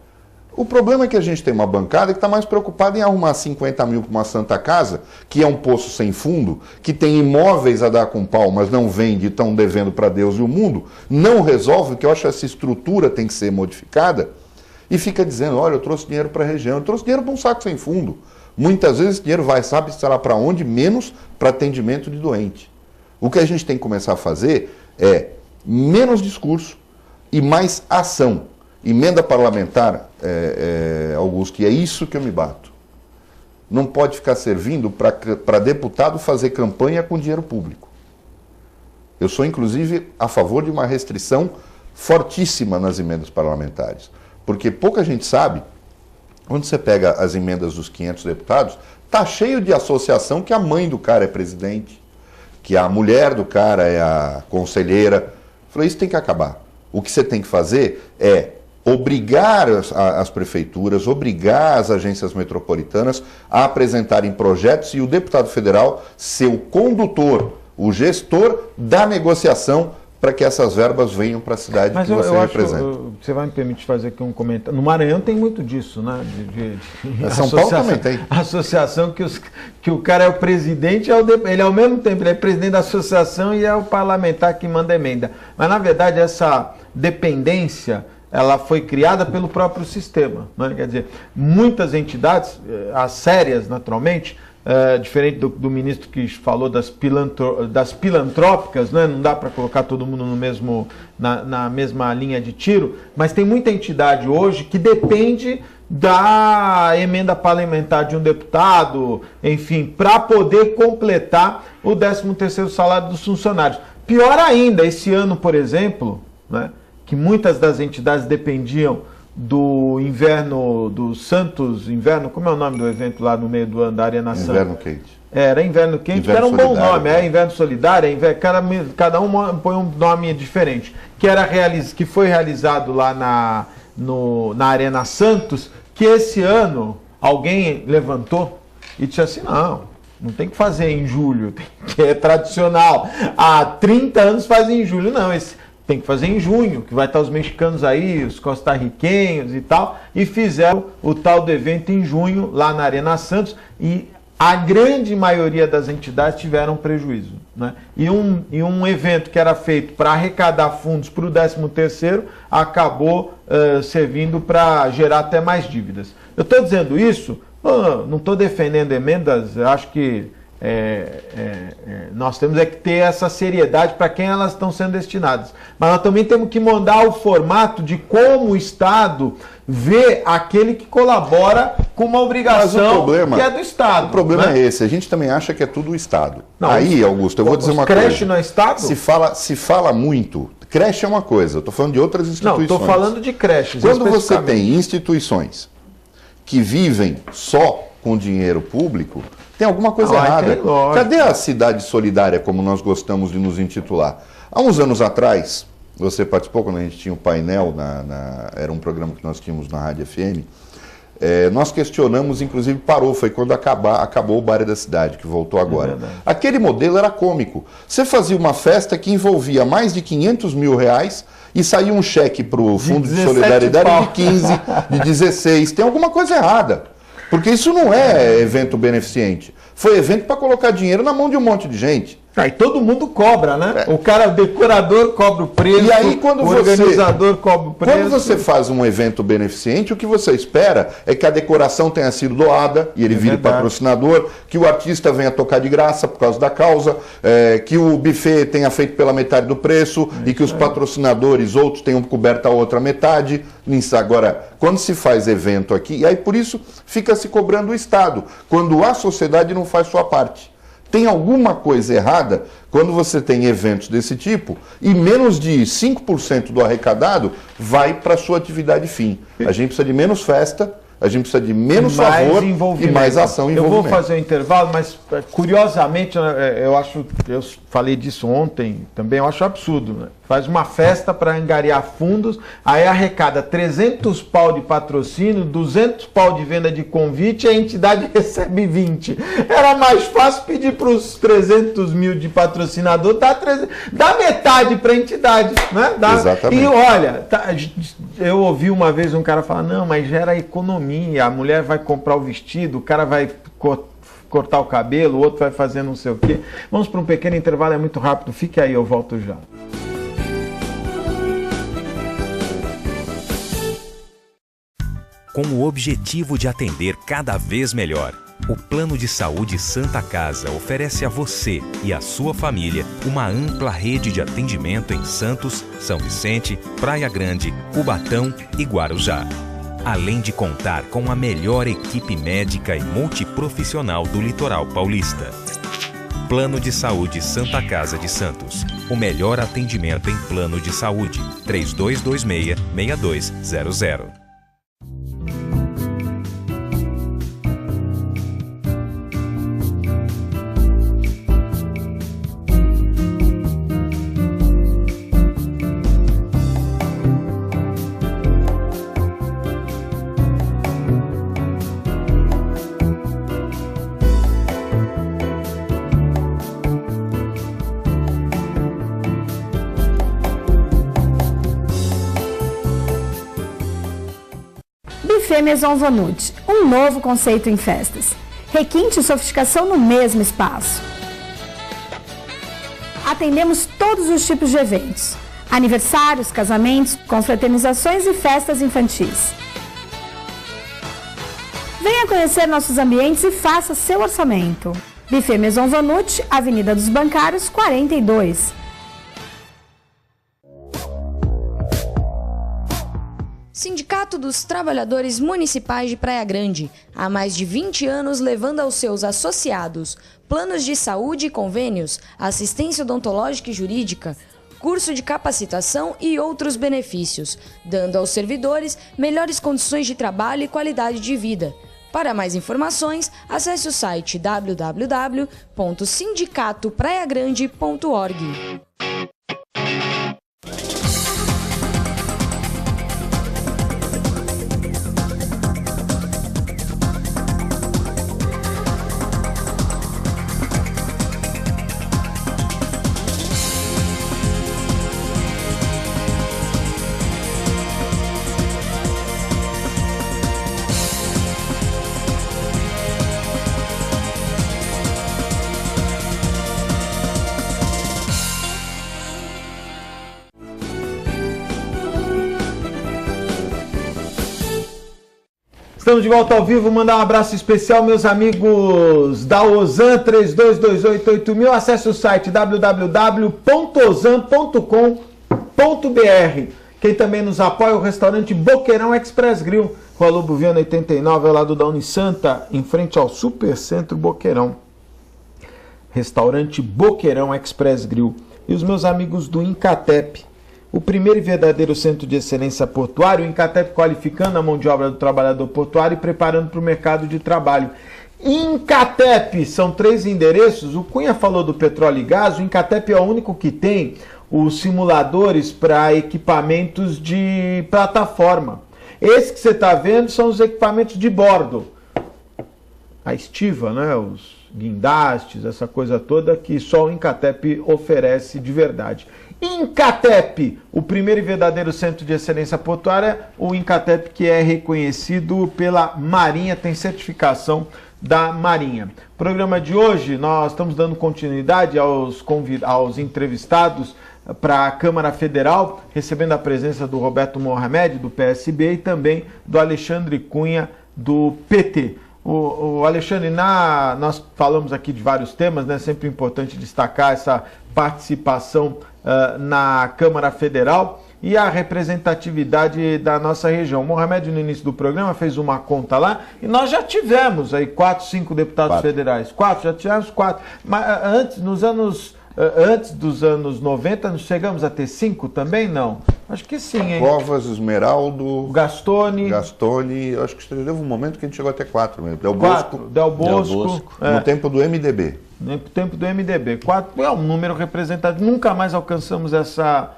O problema é que a gente tem uma bancada que está mais preocupada em arrumar 50 mil para uma Santa Casa, que é um poço sem fundo, que tem imóveis a dar com pau, mas não vende e estão devendo para Deus e o mundo, não resolve, que eu acho que essa estrutura tem que ser modificada, e fica dizendo, olha, eu trouxe dinheiro para a região, eu trouxe dinheiro para um saco sem fundo. Muitas vezes esse dinheiro vai, sabe, será para onde? Menos para atendimento de doente. O que a gente tem que começar a fazer é menos discurso e mais ação. Emenda parlamentar, Augusto, e é isso que eu me bato. Não pode ficar servindo para deputado fazer campanha com dinheiro público. Eu sou, inclusive, a favor de uma restrição fortíssima nas emendas parlamentares. Porque pouca gente sabe, quando você pega as emendas dos 500 deputados, tá cheio de associação que a mãe do cara é presidente, que a mulher do cara é a conselheira. Eu falei, isso tem que acabar. O que você tem que fazer é obrigar as prefeituras, obrigar as agências metropolitanas a apresentarem projetos e o deputado federal ser o condutor, o gestor da negociação para que essas verbas venham para a cidade que você representa. Você vai me permitir fazer aqui um comentário. No Maranhão tem muito disso, né? São Paulo também tem. Associação que o cara é o presidente, ele ao mesmo tempo ele é presidente da associação e é o parlamentar que manda emenda. Mas, na verdade, essa dependência ela foi criada pelo próprio sistema, né? Quer dizer, muitas entidades, as sérias, naturalmente, diferente do ministro que falou das pilantrópicas, né? Não dá para colocar todo mundo na mesma linha de tiro, mas tem muita entidade hoje que depende da emenda parlamentar de um deputado, enfim, para poder completar o 13º salário dos funcionários. Pior ainda, esse ano, por exemplo, né, que muitas das entidades dependiam do inverno, do Santos Inverno, como é o nome do evento lá no meio do ano da Arena Santos? Inverno Quente. Era Inverno Quente, que era um bom nome, Inverno Solidário, cada um põe um nome diferente, que foi realizado lá na Arena Santos, que esse ano alguém levantou e disse assim, não tem que fazer em julho, que é tradicional, há 30 anos fazem em julho, não, tem que fazer em junho, que vai estar os mexicanos aí, os costarriquenhos e tal, e fizeram o tal do evento em junho, lá na Arena Santos, e a grande maioria das entidades tiveram prejuízo, né? E um evento que era feito para arrecadar fundos para o 13º acabou servindo para gerar até mais dívidas. Eu estou dizendo isso, não estou defendendo emendas, acho que nós temos que ter essa seriedade para quem elas estão sendo destinadas. Mas nós também temos que mudar o formato de como o Estado vê aquele que colabora com uma obrigação que é do Estado. O problema, né, é esse, a gente também acha que é tudo o Estado. Aí, Augusto, eu vou dizer uma coisa. Creche não é Estado? Se fala muito, creche é uma coisa, eu estou falando de outras instituições. Não, estou falando de creches. Quando você tem instituições que vivem só com dinheiro público, tem alguma coisa errada. Cadê a cidade solidária, como nós gostamos de nos intitular? Há uns anos atrás, você participou quando a gente tinha um painel, era um programa que nós tínhamos na Rádio FM, nós questionamos, inclusive parou, foi quando acabou o Bar da Cidade, que voltou agora. Aquele modelo era cômico. Você fazia uma festa que envolvia mais de 500 mil reais e saía um cheque para o Fundo de Solidariedade de 15, de 16. Tem alguma coisa errada. Porque isso não é evento beneficente. Foi evento para colocar dinheiro na mão de um monte de gente. Aí todo mundo cobra, né? O decorador cobra o preço, e aí, quando o organizador cobra o preço. Quando você faz um evento beneficente, o que você espera é que a decoração tenha sido doada e ele vire patrocinador, que o artista venha tocar de graça por causa da causa, que o buffet tenha feito pela metade do preço e que os patrocinadores, outros, tenham coberto a outra metade. Agora, quando se faz evento aqui, e aí por isso fica se cobrando o Estado, quando a sociedade não faz sua parte. Tem alguma coisa errada quando você tem eventos desse tipo e menos de 5% do arrecadado vai para a sua atividade fim. A gente precisa de menos festa, a gente precisa de menos favor e mais ação e envolvimento. Eu vou fazer um intervalo, mas curiosamente, eu falei disso ontem também, eu acho absurdo, né? faz uma festa para angariar fundos, aí arrecada 300 pau de patrocínio, 200 pau de venda de convite, e a entidade recebe 20. Era mais fácil pedir para os 300 mil de patrocinador, dá metade para a entidade, né? Exatamente. E olha, eu ouvi uma vez um cara falar, não, mas gera economia, a mulher vai comprar o vestido, o cara vai cortar o cabelo, o outro vai fazer não sei o quê. Vamos para um pequeno intervalo, é muito rápido, fique aí, eu volto já. Com o objetivo de atender cada vez melhor, o Plano de Saúde Santa Casa oferece a você e a sua família uma ampla rede de atendimento em Santos, São Vicente, Praia Grande, Cubatão e Guarujá. Além de contar com a melhor equipe médica e multiprofissional do litoral paulista. Plano de Saúde Santa Casa de Santos. O melhor atendimento em plano de saúde. 3226-6200. Buffet Maison Vonut, um novo conceito em festas. Requinte e sofisticação no mesmo espaço. Atendemos todos os tipos de eventos. Aniversários, casamentos, confraternizações e festas infantis. Venha conhecer nossos ambientes e faça seu orçamento. Buffet Maison Vonut, Avenida dos Bancários, 42. Sindicato dos Trabalhadores Municipais de Praia Grande, há mais de 20 anos levando aos seus associados planos de saúde e convênios, assistência odontológica e jurídica, curso de capacitação e outros benefícios, dando aos servidores melhores condições de trabalho e qualidade de vida. Para mais informações, acesse o site www.sindicatopraiagrande.org. Estamos de volta ao vivo, mandar um abraço especial, meus amigos da Ozan 32288000. Acesse o site www.ozan.com.br. Quem também nos apoia é o restaurante Boqueirão Express Grill, Rua Lobo Viana 89, ao lado da Unisanta, em frente ao Supercentro Boqueirão. Restaurante Boqueirão Express Grill. E os meus amigos do Incatep, o primeiro e verdadeiro centro de excelência portuário, o Incatep qualificando a mão de obra do trabalhador portuário e preparando para o mercado de trabalho. Incatep, são 3 endereços, o Cunha falou do petróleo e gás, o Incatep é o único que tem os simuladores para equipamentos de plataforma. Esse que você está vendo são os equipamentos de bordo. A estiva, né? Os guindastes, essa coisa toda que só o Incatep oferece de verdade. Incatep, o primeiro e verdadeiro centro de excelência portuária, o Incatep que é reconhecido pela Marinha, tem certificação da Marinha. Programa de hoje, nós estamos dando continuidade aos entrevistados para a Câmara Federal, recebendo a presença do Roberto Mohamed, do PSB, e também do Alexandre Cunha, do PT. O Alexandre, nós falamos aqui de vários temas, né? Sempre importante destacar essa participação na Câmara Federal e a representatividade da nossa região. O Mohamed, no início do programa, fez uma conta lá e nós já tivemos aí 4, 5 deputados federais. 4, já tivemos 4. Mas antes dos anos 90, nós chegamos a ter 5 também? Não. Acho que sim, hein? Covas, Esmeraldo, Gastone, acho que teve um momento que a gente chegou a ter 4 mesmo. Del Bosco. No tempo do MDB. No tempo do MDB. 4 é um número representativo. Nunca mais alcançamos essa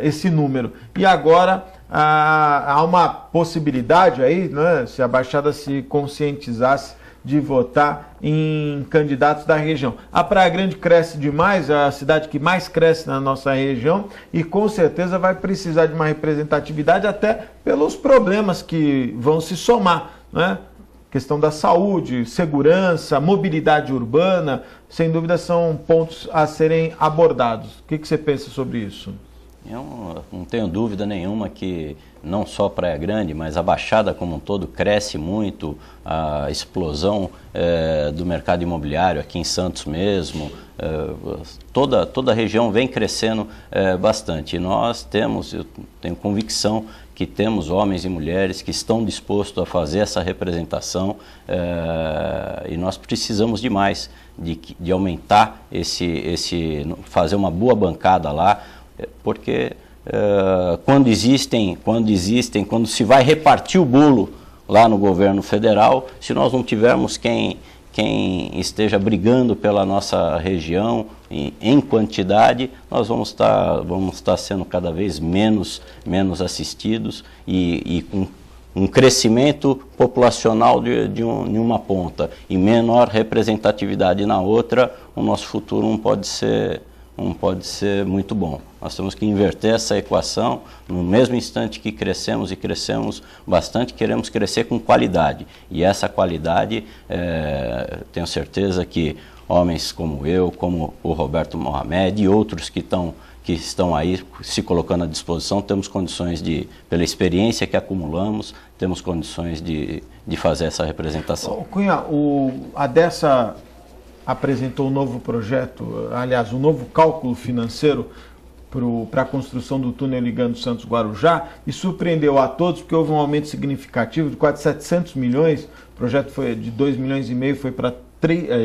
esse número. E agora há uma possibilidade aí, né, se a Baixada se conscientizasse de votar em candidatos da região. A Praia Grande cresce demais, é a cidade que mais cresce na nossa região e com certeza vai precisar de uma representatividade até pelos problemas que vão se somar, né? Questão da saúde, segurança, mobilidade urbana, sem dúvida são pontos a serem abordados. O que você pensa sobre isso? Eu não tenho dúvida nenhuma que não só Praia Grande, mas a Baixada como um todo cresce muito, a explosão do mercado imobiliário aqui em Santos mesmo, toda a região vem crescendo bastante. E nós temos, eu tenho convicção que temos homens e mulheres que estão dispostos a fazer essa representação e nós precisamos demais de aumentar fazer uma boa bancada lá, porque quando se vai repartir o bolo lá no governo federal, se nós não tivermos quem esteja brigando pela nossa região em quantidade, nós vamos estar sendo cada vez menos assistidos e com um crescimento populacional de uma ponta e menor representatividade na outra, o nosso futuro não pode ser muito bom. Nós temos que inverter essa equação. No mesmo instante que crescemos e crescemos bastante, queremos crescer com qualidade. E essa qualidade, tenho certeza que homens como eu, como o Roberto Mohamed e outros que estão aí se colocando à disposição, temos condições pela experiência que acumulamos, temos condições de fazer essa representação. Cunha, a Dessa apresentou um novo projeto, aliás, um novo cálculo financeiro para a construção do túnel ligando Santos-Guarujá e surpreendeu a todos porque houve um aumento significativo de quase 700 milhões, o projeto foi de 2 milhões e meio, foi para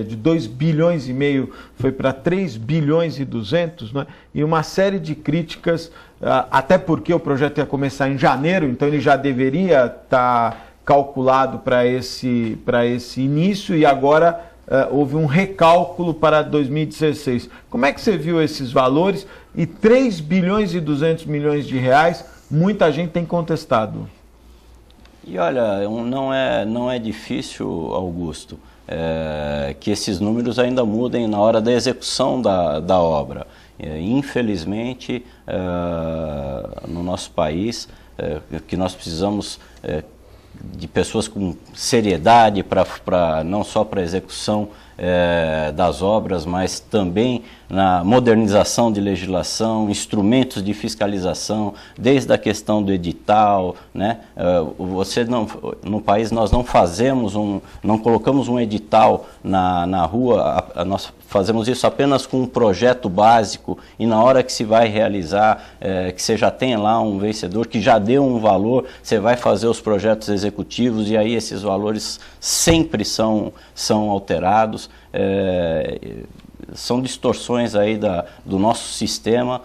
de 2 bilhões e meio foi para 3 bilhões e 200, né? E uma série de críticas, até porque o projeto ia começar em janeiro, então ele já deveria estar calculado para esse início e agora houve um recálculo para 2016. Como é que você viu esses valores? E 3 bilhões e 200 milhões de reais, muita gente tem contestado. E olha, não é difícil, Augusto, que esses números ainda mudem na hora da execução da obra. Infelizmente, no nosso país, que nós precisamos de pessoas com seriedade não só para a execução das obras, mas também na modernização de legislação, instrumentos de fiscalização, desde a questão do edital, né? No país nós não colocamos um edital na rua, nós fazemos isso apenas com um projeto básico e na hora que se vai realizar, que você já tem lá um vencedor, que já deu um valor, você vai fazer os projetos executivos e aí esses valores sempre são alterados. São distorções aí do nosso sistema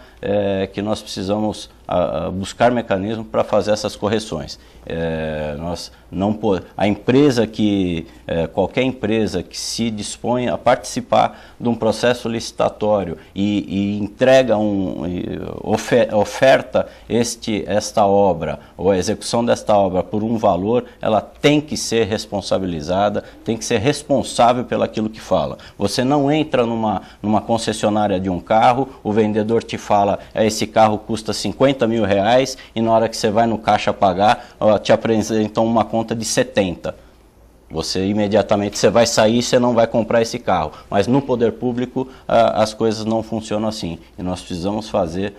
que nós precisamos buscar mecanismos para fazer essas correções. Qualquer empresa que se dispõe a participar de um processo licitatório e entrega oferta esta obra ou a execução desta obra por um valor, ela tem que ser responsabilizada, tem que ser responsável pelaquilo que fala. Você não entra numa concessionária de um carro, o vendedor te fala, esse carro custa 50 mil reais e na hora que você vai no caixa pagar, te apresentam uma conta de 70. Você imediatamente vai sair e você não vai comprar esse carro. Mas no poder público as coisas não funcionam assim. E nós precisamos fazer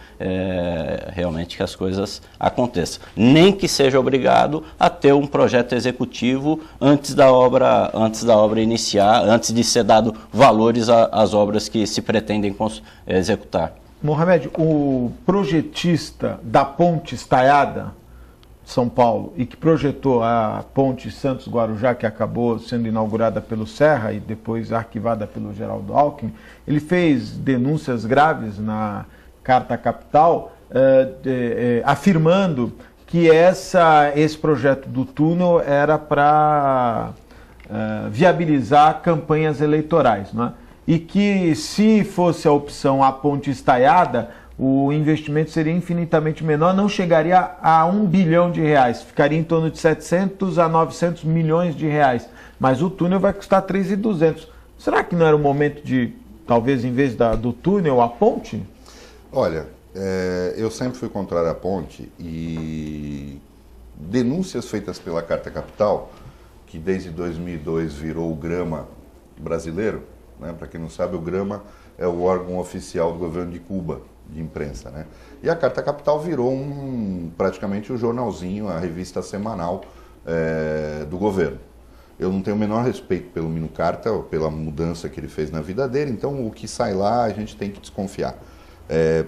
realmente que as coisas aconteçam. Nem que seja obrigado a ter um projeto executivo antes da obra iniciar, antes de ser dado valores às obras que se pretendem executar. Mohamed, o projetista da ponte estaiada São Paulo e que projetou a ponte Santos-Guarujá, que acabou sendo inaugurada pelo Serra e depois arquivada pelo Geraldo Alckmin, ele fez denúncias graves na Carta Capital, afirmando que esse projeto do túnel era para viabilizar campanhas eleitorais, não é? e que, se fosse a opção a ponte estaiada, o investimento seria infinitamente menor, não chegaria a 1 bilhão de reais, ficaria em torno de 700 a 900 milhões de reais. Mas o túnel vai custar 3.200. Será que não era o momento de, talvez, em vez do túnel, a ponte? Olha, eu sempre fui contrário à ponte e denúncias feitas pela Carta Capital, que desde 2002 virou o Grama brasileiro, né? Para quem não sabe, o Grama é o órgão oficial do governo de Cuba, de imprensa, né? E a Carta Capital virou praticamente o jornalzinho, a revista semanal do governo. Eu não tenho o menor respeito pelo Mino Carta, pela mudança que ele fez na vida dele, então o que sai lá a gente tem que desconfiar.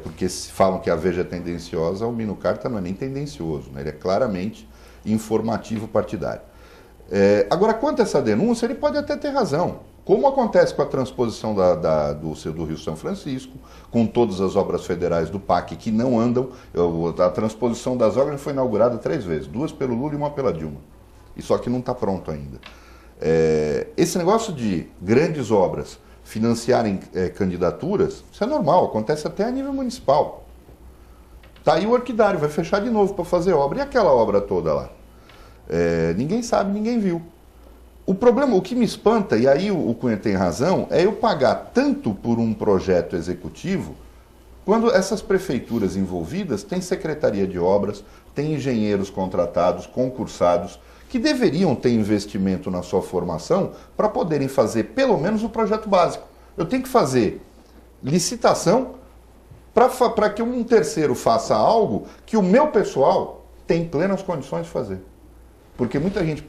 Porque se falam que a Veja é tendenciosa, o Mino Carta não é nem tendencioso, né? Ele é claramente informativo partidário. Agora, quanto a essa denúncia, ele pode até ter razão. Como acontece com a transposição do Rio São Francisco, com todas as obras federais do PAC que não andam, a transposição das obras foi inaugurada 3 vezes, 2 pelo Lula e 1 pela Dilma. E só que não está pronto ainda. Esse negócio de grandes obras financiarem candidaturas, isso é normal, acontece até a nível municipal. Está aí o orquidário, vai fechar de novo para fazer obra. E aquela obra toda lá? Ninguém sabe, ninguém viu. O problema, o que me espanta, e aí o Cunha tem razão, é eu pagar tanto por um projeto executivo, quando essas prefeituras envolvidas têm secretaria de obras, têm engenheiros contratados, concursados, que deveriam ter investimento na sua formação para poderem fazer pelo menos o projeto básico. Eu tenho que fazer licitação para que um terceiro faça algo que o meu pessoal tem plenas condições de fazer. Porque muita gente,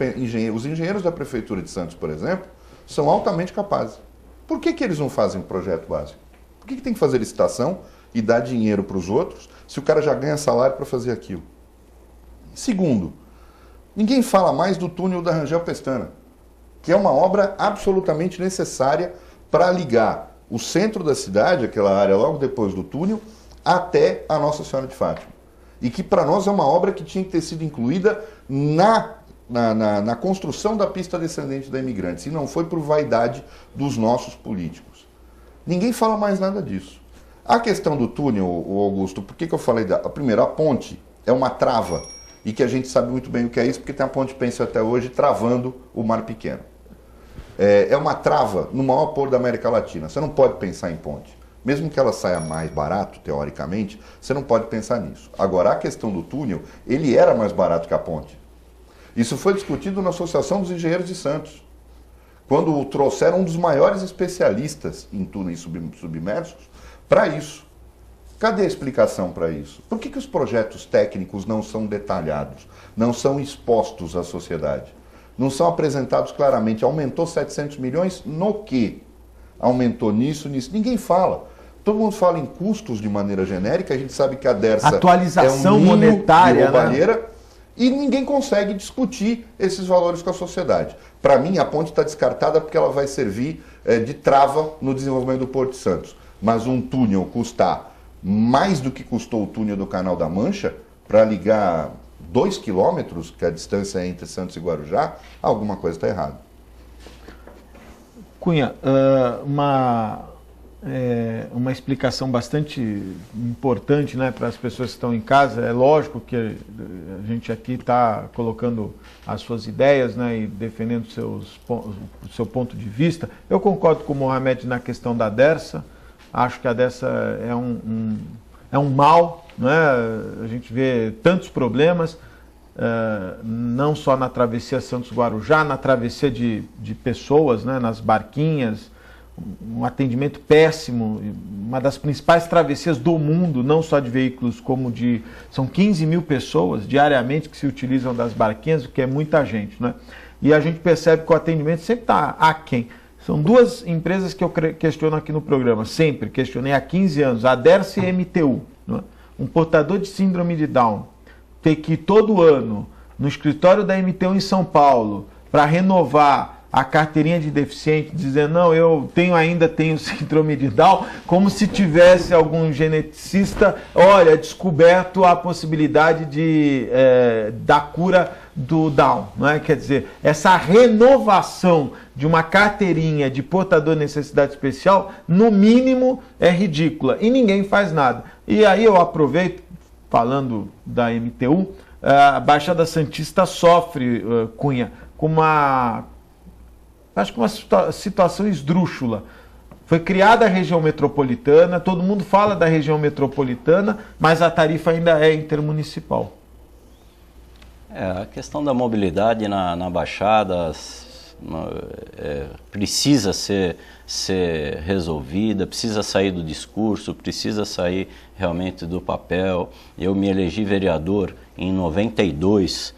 os engenheiros da Prefeitura de Santos, por exemplo, são altamente capazes. Por que eles não fazem o projeto básico? Por que tem que fazer licitação e dar dinheiro para os outros se o cara já ganha salário para fazer aquilo? Segundo, ninguém fala mais do túnel da Rangel Pestana, que é uma obra absolutamente necessária para ligar o centro da cidade, aquela área logo depois do túnel, até a Nossa Senhora de Fátima. E que para nós é uma obra que tinha que ter sido incluída na construção da pista descendente da Imigrantes, e não foi por vaidade dos nossos políticos. Ninguém fala mais nada disso. A questão do túnel, Augusto, por que eu falei primeiro, a ponte é uma trava, e que a gente sabe muito bem o que é isso, porque tem a Ponte Pêncil até hoje travando o Mar Pequeno. É uma trava no maior porto da América Latina. Você não pode pensar em ponte. Mesmo que ela saia mais barato, teoricamente, você não pode pensar nisso. Agora, a questão do túnel, ele era mais barato que a ponte. Isso foi discutido na Associação dos Engenheiros de Santos, quando trouxeram um dos maiores especialistas em túneis submersos para isso. Cadê a explicação para isso? Por que os projetos técnicos não são detalhados, não são expostos à sociedade? Não são apresentados claramente? Aumentou 700 milhões no quê? Aumentou nisso, nisso. Ninguém fala. Todo mundo fala em custos de maneira genérica, a gente sabe que a Dersa atualização é um monetária, roubalheira, né? E ninguém consegue discutir esses valores com a sociedade. Para mim, a ponte está descartada porque ela vai servir de trava no desenvolvimento do Porto de Santos. Mas um túnel custar mais do que custou o túnel do Canal da Mancha, para ligar 2 quilômetros, que é a distância entre Santos e Guarujá, alguma coisa está errada. Cunha, uma explicação bastante importante, né, para as pessoas que estão em casa. É lógico que a gente aqui está colocando as suas ideias, né, e defendendo o seu ponto de vista. Eu concordo com o Mohamed na questão da Dersa. Acho que a Dersa é um mal, né? A gente vê tantos problemas, não só na travessia Santos-Guarujá, na travessia de pessoas, né, nas barquinhas, um atendimento péssimo, uma das principais travessias do mundo, não só de veículos, como são 15 mil pessoas diariamente que se utilizam das barquinhas, o que é muita gente, né? E a gente percebe que o atendimento sempre está aquém. São 2 empresas que eu questiono aqui no programa, sempre questionei há 15 anos, a Dersa e a MTU, né? Um portador de síndrome de Down ter que ir todo ano no escritório da MTU em São Paulo para renovar a carteirinha de deficiente, dizendo, não, eu ainda tenho síndrome de Down, como se tivesse algum geneticista, olha, descoberto a possibilidade da cura do Down, não é? Quer dizer, essa renovação de uma carteirinha de portador de necessidade especial, no mínimo, é ridícula e ninguém faz nada. E aí eu aproveito, falando da MTU, a Baixada Santista sofre, Cunha, com uma situação esdrúxula. Foi criada a região metropolitana, todo mundo fala da região metropolitana, mas a tarifa ainda é intermunicipal. A questão da mobilidade na Baixada precisa ser resolvida, precisa sair do discurso, precisa sair realmente do papel. Eu me elegi vereador em 92,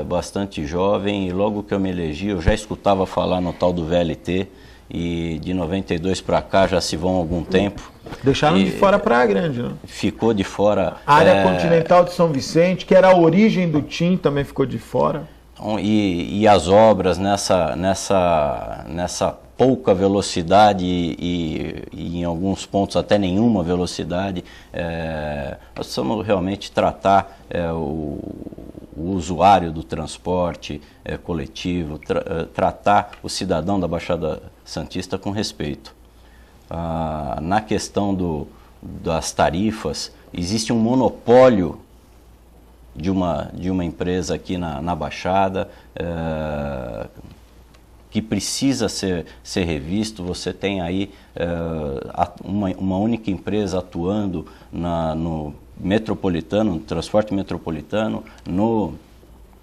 bastante jovem, e logo que eu me elegi eu já escutava falar no tal do VLT, e de 92 para cá já se vão algum tempo. Deixaram de fora a Praia Grande, né? Ficou de fora. A área continental de São Vicente, que era a origem do TIM, também ficou de fora. E as obras nessa pouca velocidade e em alguns pontos até nenhuma velocidade, nós precisamos realmente tratar o usuário do transporte coletivo, tratar o cidadão da Baixada Santista com respeito. Na questão das tarifas, existe um monopólio de uma empresa aqui na Baixada, que precisa ser revisto. Você tem aí uma única empresa atuando no metropolitano, no transporte metropolitano,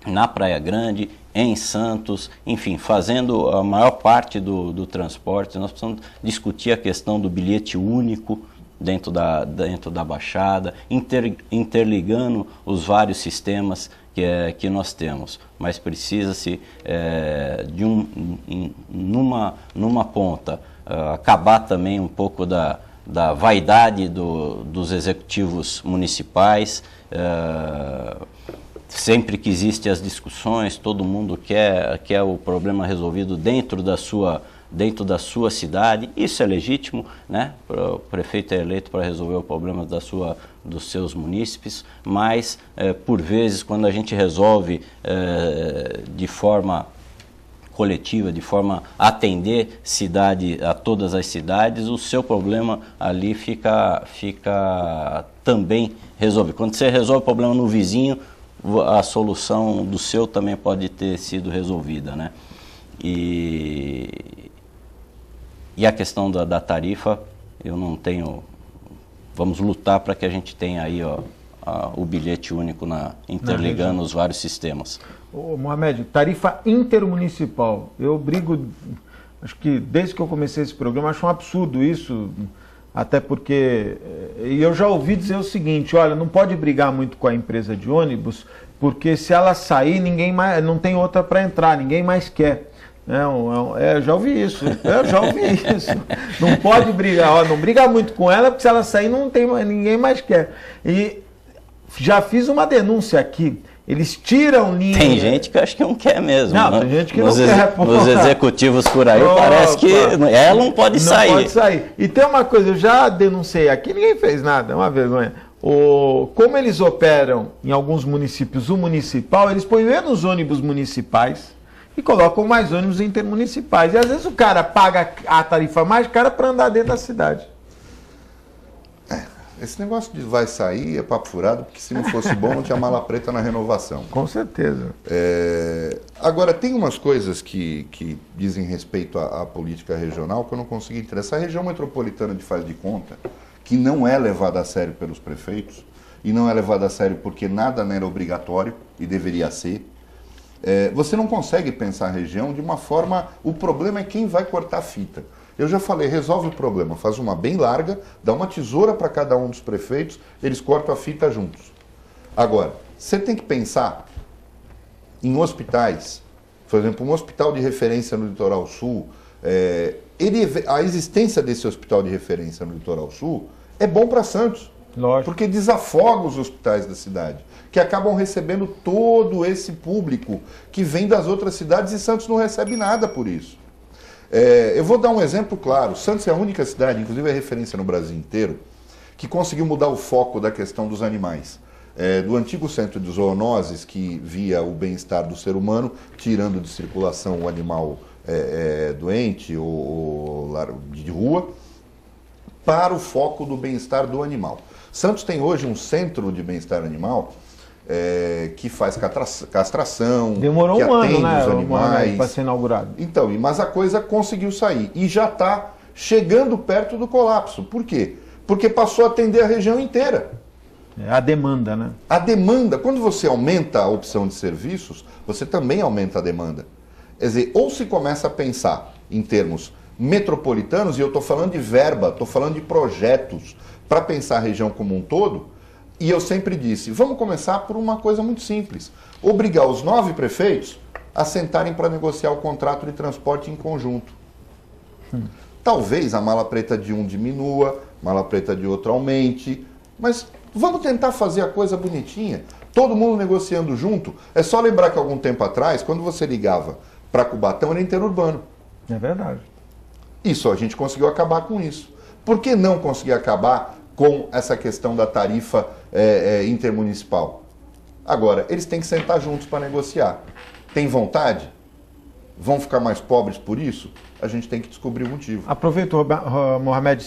na Praia Grande, em Santos, enfim, fazendo a maior parte do transporte. Nós precisamos discutir a questão do bilhete único dentro da Baixada, interligando os vários sistemas que nós temos, mas precisa-se numa ponta acabar também um pouco da vaidade dos executivos municipais. Sempre que existem as discussões, todo mundo quer o problema resolvido dentro da sua cidade. Isso é legítimo, né? O prefeito é eleito para resolver o problema dos seus munícipes, mas por vezes quando a gente resolve de forma coletiva, de forma a atender a todas as cidades, o seu problema ali fica também resolvido. Quando você resolve o problema no vizinho, a solução do seu também pode ter sido resolvida, né? E a questão da tarifa, eu não tenho... Vamos lutar para que a gente tenha aí o bilhete único interligando os vários sistemas. Ô, Mohamed, tarifa intermunicipal. Eu brigo, acho que desde que eu comecei esse programa, acho um absurdo isso, até porque... E eu já ouvi dizer o seguinte, olha, não pode brigar muito com a empresa de ônibus, porque se ela sair, não tem outra para entrar, ninguém mais quer. Já ouvi isso, Não pode brigar, não briga muito com ela, porque se ela sair, ninguém mais quer. E já fiz uma denúncia aqui. Eles tiram linha... Tem gente que acho que não quer mesmo. Não, tem gente que não quer. Nos executivos por aí, parece que ela não pode sair. Não pode sair. E tem uma coisa, eu já denunciei aqui, ninguém fez nada, é uma vergonha. Como eles operam em alguns municípios, o municipal, eles põem menos ônibus municipais e colocam mais ônibus intermunicipais. E às vezes o cara paga a tarifa mais cara para andar dentro da cidade. Esse negócio de vai sair é papo furado, porque se não fosse bom não tinha mala preta na renovação. Com certeza. Agora, tem umas coisas que dizem respeito à política regional que eu não consigo entender. Essa região metropolitana de Faz de Conta, que não é levada a sério pelos prefeitos, e não é levada a sério porque nada era obrigatório e deveria ser, você não consegue pensar a região de uma forma... O problema é quem vai cortar a fita. Eu já falei, resolve o problema, faz uma bem larga, dá uma tesoura para cada um dos prefeitos, eles cortam a fita juntos. Agora, você tem que pensar em hospitais, por exemplo, um hospital de referência no Litoral Sul, a existência desse hospital de referência no Litoral Sul é bom para Santos. Lógico. Porque desafoga os hospitais da cidade, que acabam recebendo todo esse público que vem das outras cidades e Santos não recebe nada por isso. Eu vou dar um exemplo claro. Santos é a única cidade, inclusive é referência no Brasil inteiro, que conseguiu mudar o foco da questão dos animais. do antigo centro de zoonoses, que via o bem-estar do ser humano, tirando de circulação o animal doente ou de rua, para o foco do bem-estar do animal. Santos tem hoje um centro de bem-estar animal que faz castração, demorou que um atende ano, né, os animais. para ser inaugurado. Então, mas a coisa conseguiu sair e já está chegando perto do colapso. Por quê? Porque passou a atender a região inteira. A demanda, né? A demanda, quando você aumenta a opção de serviços, você também aumenta a demanda. Quer dizer, ou se começa a pensar em termos metropolitanos, e eu estou falando de verba, estou falando de projetos, para pensar a região como um todo, e eu sempre disse, vamos começar por uma coisa muito simples, obrigar os 9 prefeitos a sentarem para negociar o contrato de transporte em conjunto. Talvez a mala preta de um diminua, mala preta de outro aumente, mas vamos tentar fazer a coisa bonitinha, todo mundo negociando junto. É só lembrar que algum tempo atrás, quando você ligava para Cubatão, era interurbano. É verdade. Isso, a gente conseguiu acabar com isso. Por que não conseguir acabar com essa questão da tarifa intermunicipal? Agora, eles têm que sentar juntos para negociar. Tem vontade? Vão ficar mais pobres por isso? A gente tem que descobrir o motivo. Aproveito, Mohamed,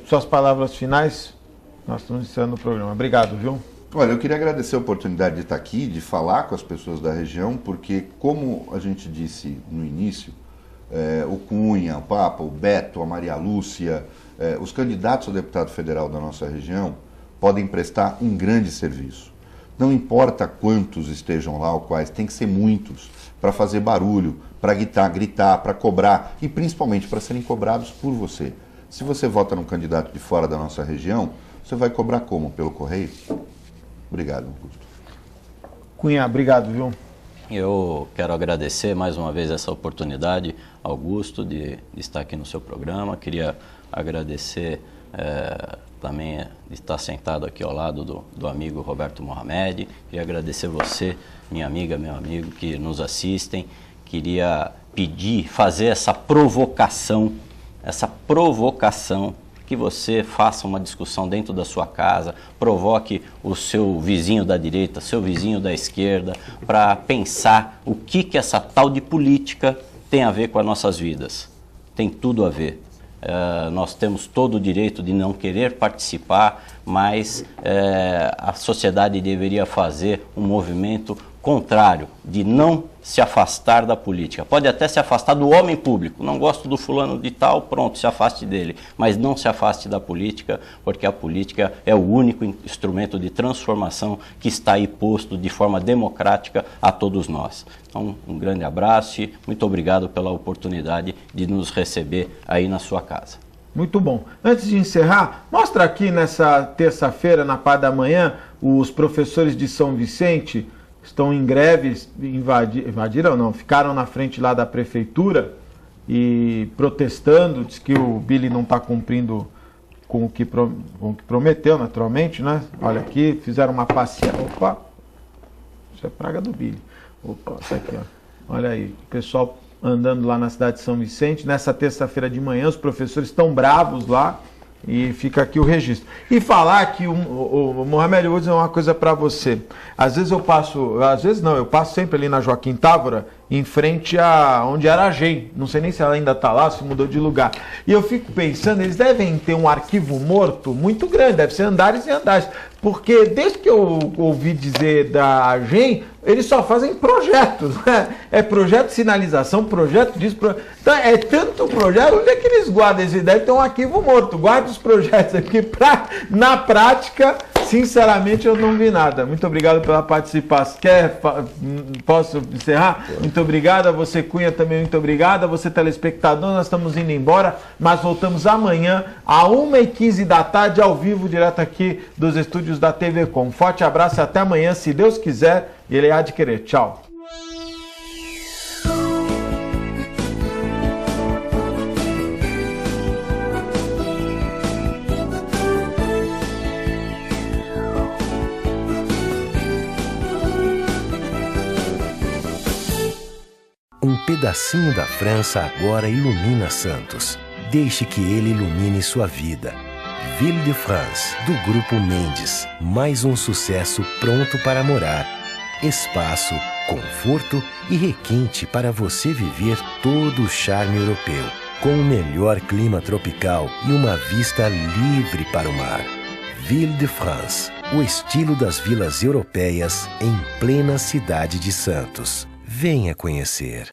suas palavras finais. Nós estamos iniciando o programa. Obrigado, viu? Olha, eu queria agradecer a oportunidade de estar aqui, de falar com as pessoas da região, porque, como a gente disse no início, o Cunha, o Papa, o Beto, a Maria Lúcia, os candidatos a deputado federal da nossa região podem prestar um grande serviço. Não importa quantos estejam lá ou quais, tem que ser muitos, para fazer barulho, para gritar, para cobrar e principalmente para serem cobrados por você. Se você vota num candidato de fora da nossa região, você vai cobrar como? Pelo correio? Obrigado, Augusto. Cunha, obrigado, viu? Eu quero agradecer mais uma vez essa oportunidade, Augusto, de estar aqui no seu programa. Queria agradecer também de estar sentado aqui ao lado do amigo Roberto Mohamed. Queria agradecer você, minha amiga, meu amigo, que nos assistem. Queria pedir, fazer essa provocação, que você faça uma discussão dentro da sua casa, provoque o seu vizinho da direita, seu vizinho da esquerda, para pensar o que essa tal de política tem a ver com as nossas vidas. Tem tudo a ver. Nós temos todo o direito de não querer participar, mas a sociedade deveria fazer um movimento contrário, de não se afastar da política. Pode até se afastar do homem público. Não gosto do fulano de tal, pronto, se afaste dele. Mas não se afaste da política, porque a política é o único instrumento de transformação que está aí posto de forma democrática a todos nós. Então, um grande abraço e muito obrigado pela oportunidade de nos receber aí na sua casa. Muito bom. Antes de encerrar, mostra aqui nessa terça-feira, na parte da manhã, os professores de São Vicente estão em greve, invadiram não, ficaram na frente lá da prefeitura e protestando, diz que o Billy não está cumprindo com o que prometeu, naturalmente, né? Olha aqui, fizeram uma passeada. Opa, isso é praga do Billy. Opa, isso aqui, ó. Olha aí, o pessoal andando lá na cidade de São Vicente. Nessa terça-feira de manhã, os professores estão bravos lá. E fica aqui o registro. E falar que o Mohamed, eu vou dizer uma coisa para você. Às vezes eu passo sempre ali na Joaquim Távora, em frente a onde era a GEM. Não sei nem se ela ainda está lá, se mudou de lugar. E eu fico pensando, eles devem ter um arquivo morto muito grande, deve ser andares e andares. Porque desde que eu ouvi dizer da GEM, eles só fazem projetos, né? É projeto de sinalização, projeto disso, então, é tanto projeto, onde é que eles guardam? Eles devem ter um arquivo morto. Guarda os projetos aqui, na prática, sinceramente, eu não vi nada. Muito obrigado pela participação. Posso encerrar? Muito obrigado. A você, Cunha, também muito obrigado. A você, telespectador, nós estamos indo embora, mas voltamos amanhã, às 1h15 da tarde, ao vivo, direto aqui dos estúdios da TV Com. Um forte abraço e até amanhã, se Deus quiser, e Ele há de querer. Tchau. Um pedacinho da França agora ilumina Santos. Deixe que ele ilumine sua vida. Ville de France, do Grupo Mendes. Mais um sucesso pronto para morar. Espaço, conforto e requinte para você viver todo o charme europeu. Com o melhor clima tropical e uma vista livre para o mar. Ville de France, o estilo das vilas europeias em plena cidade de Santos. Venha conhecer.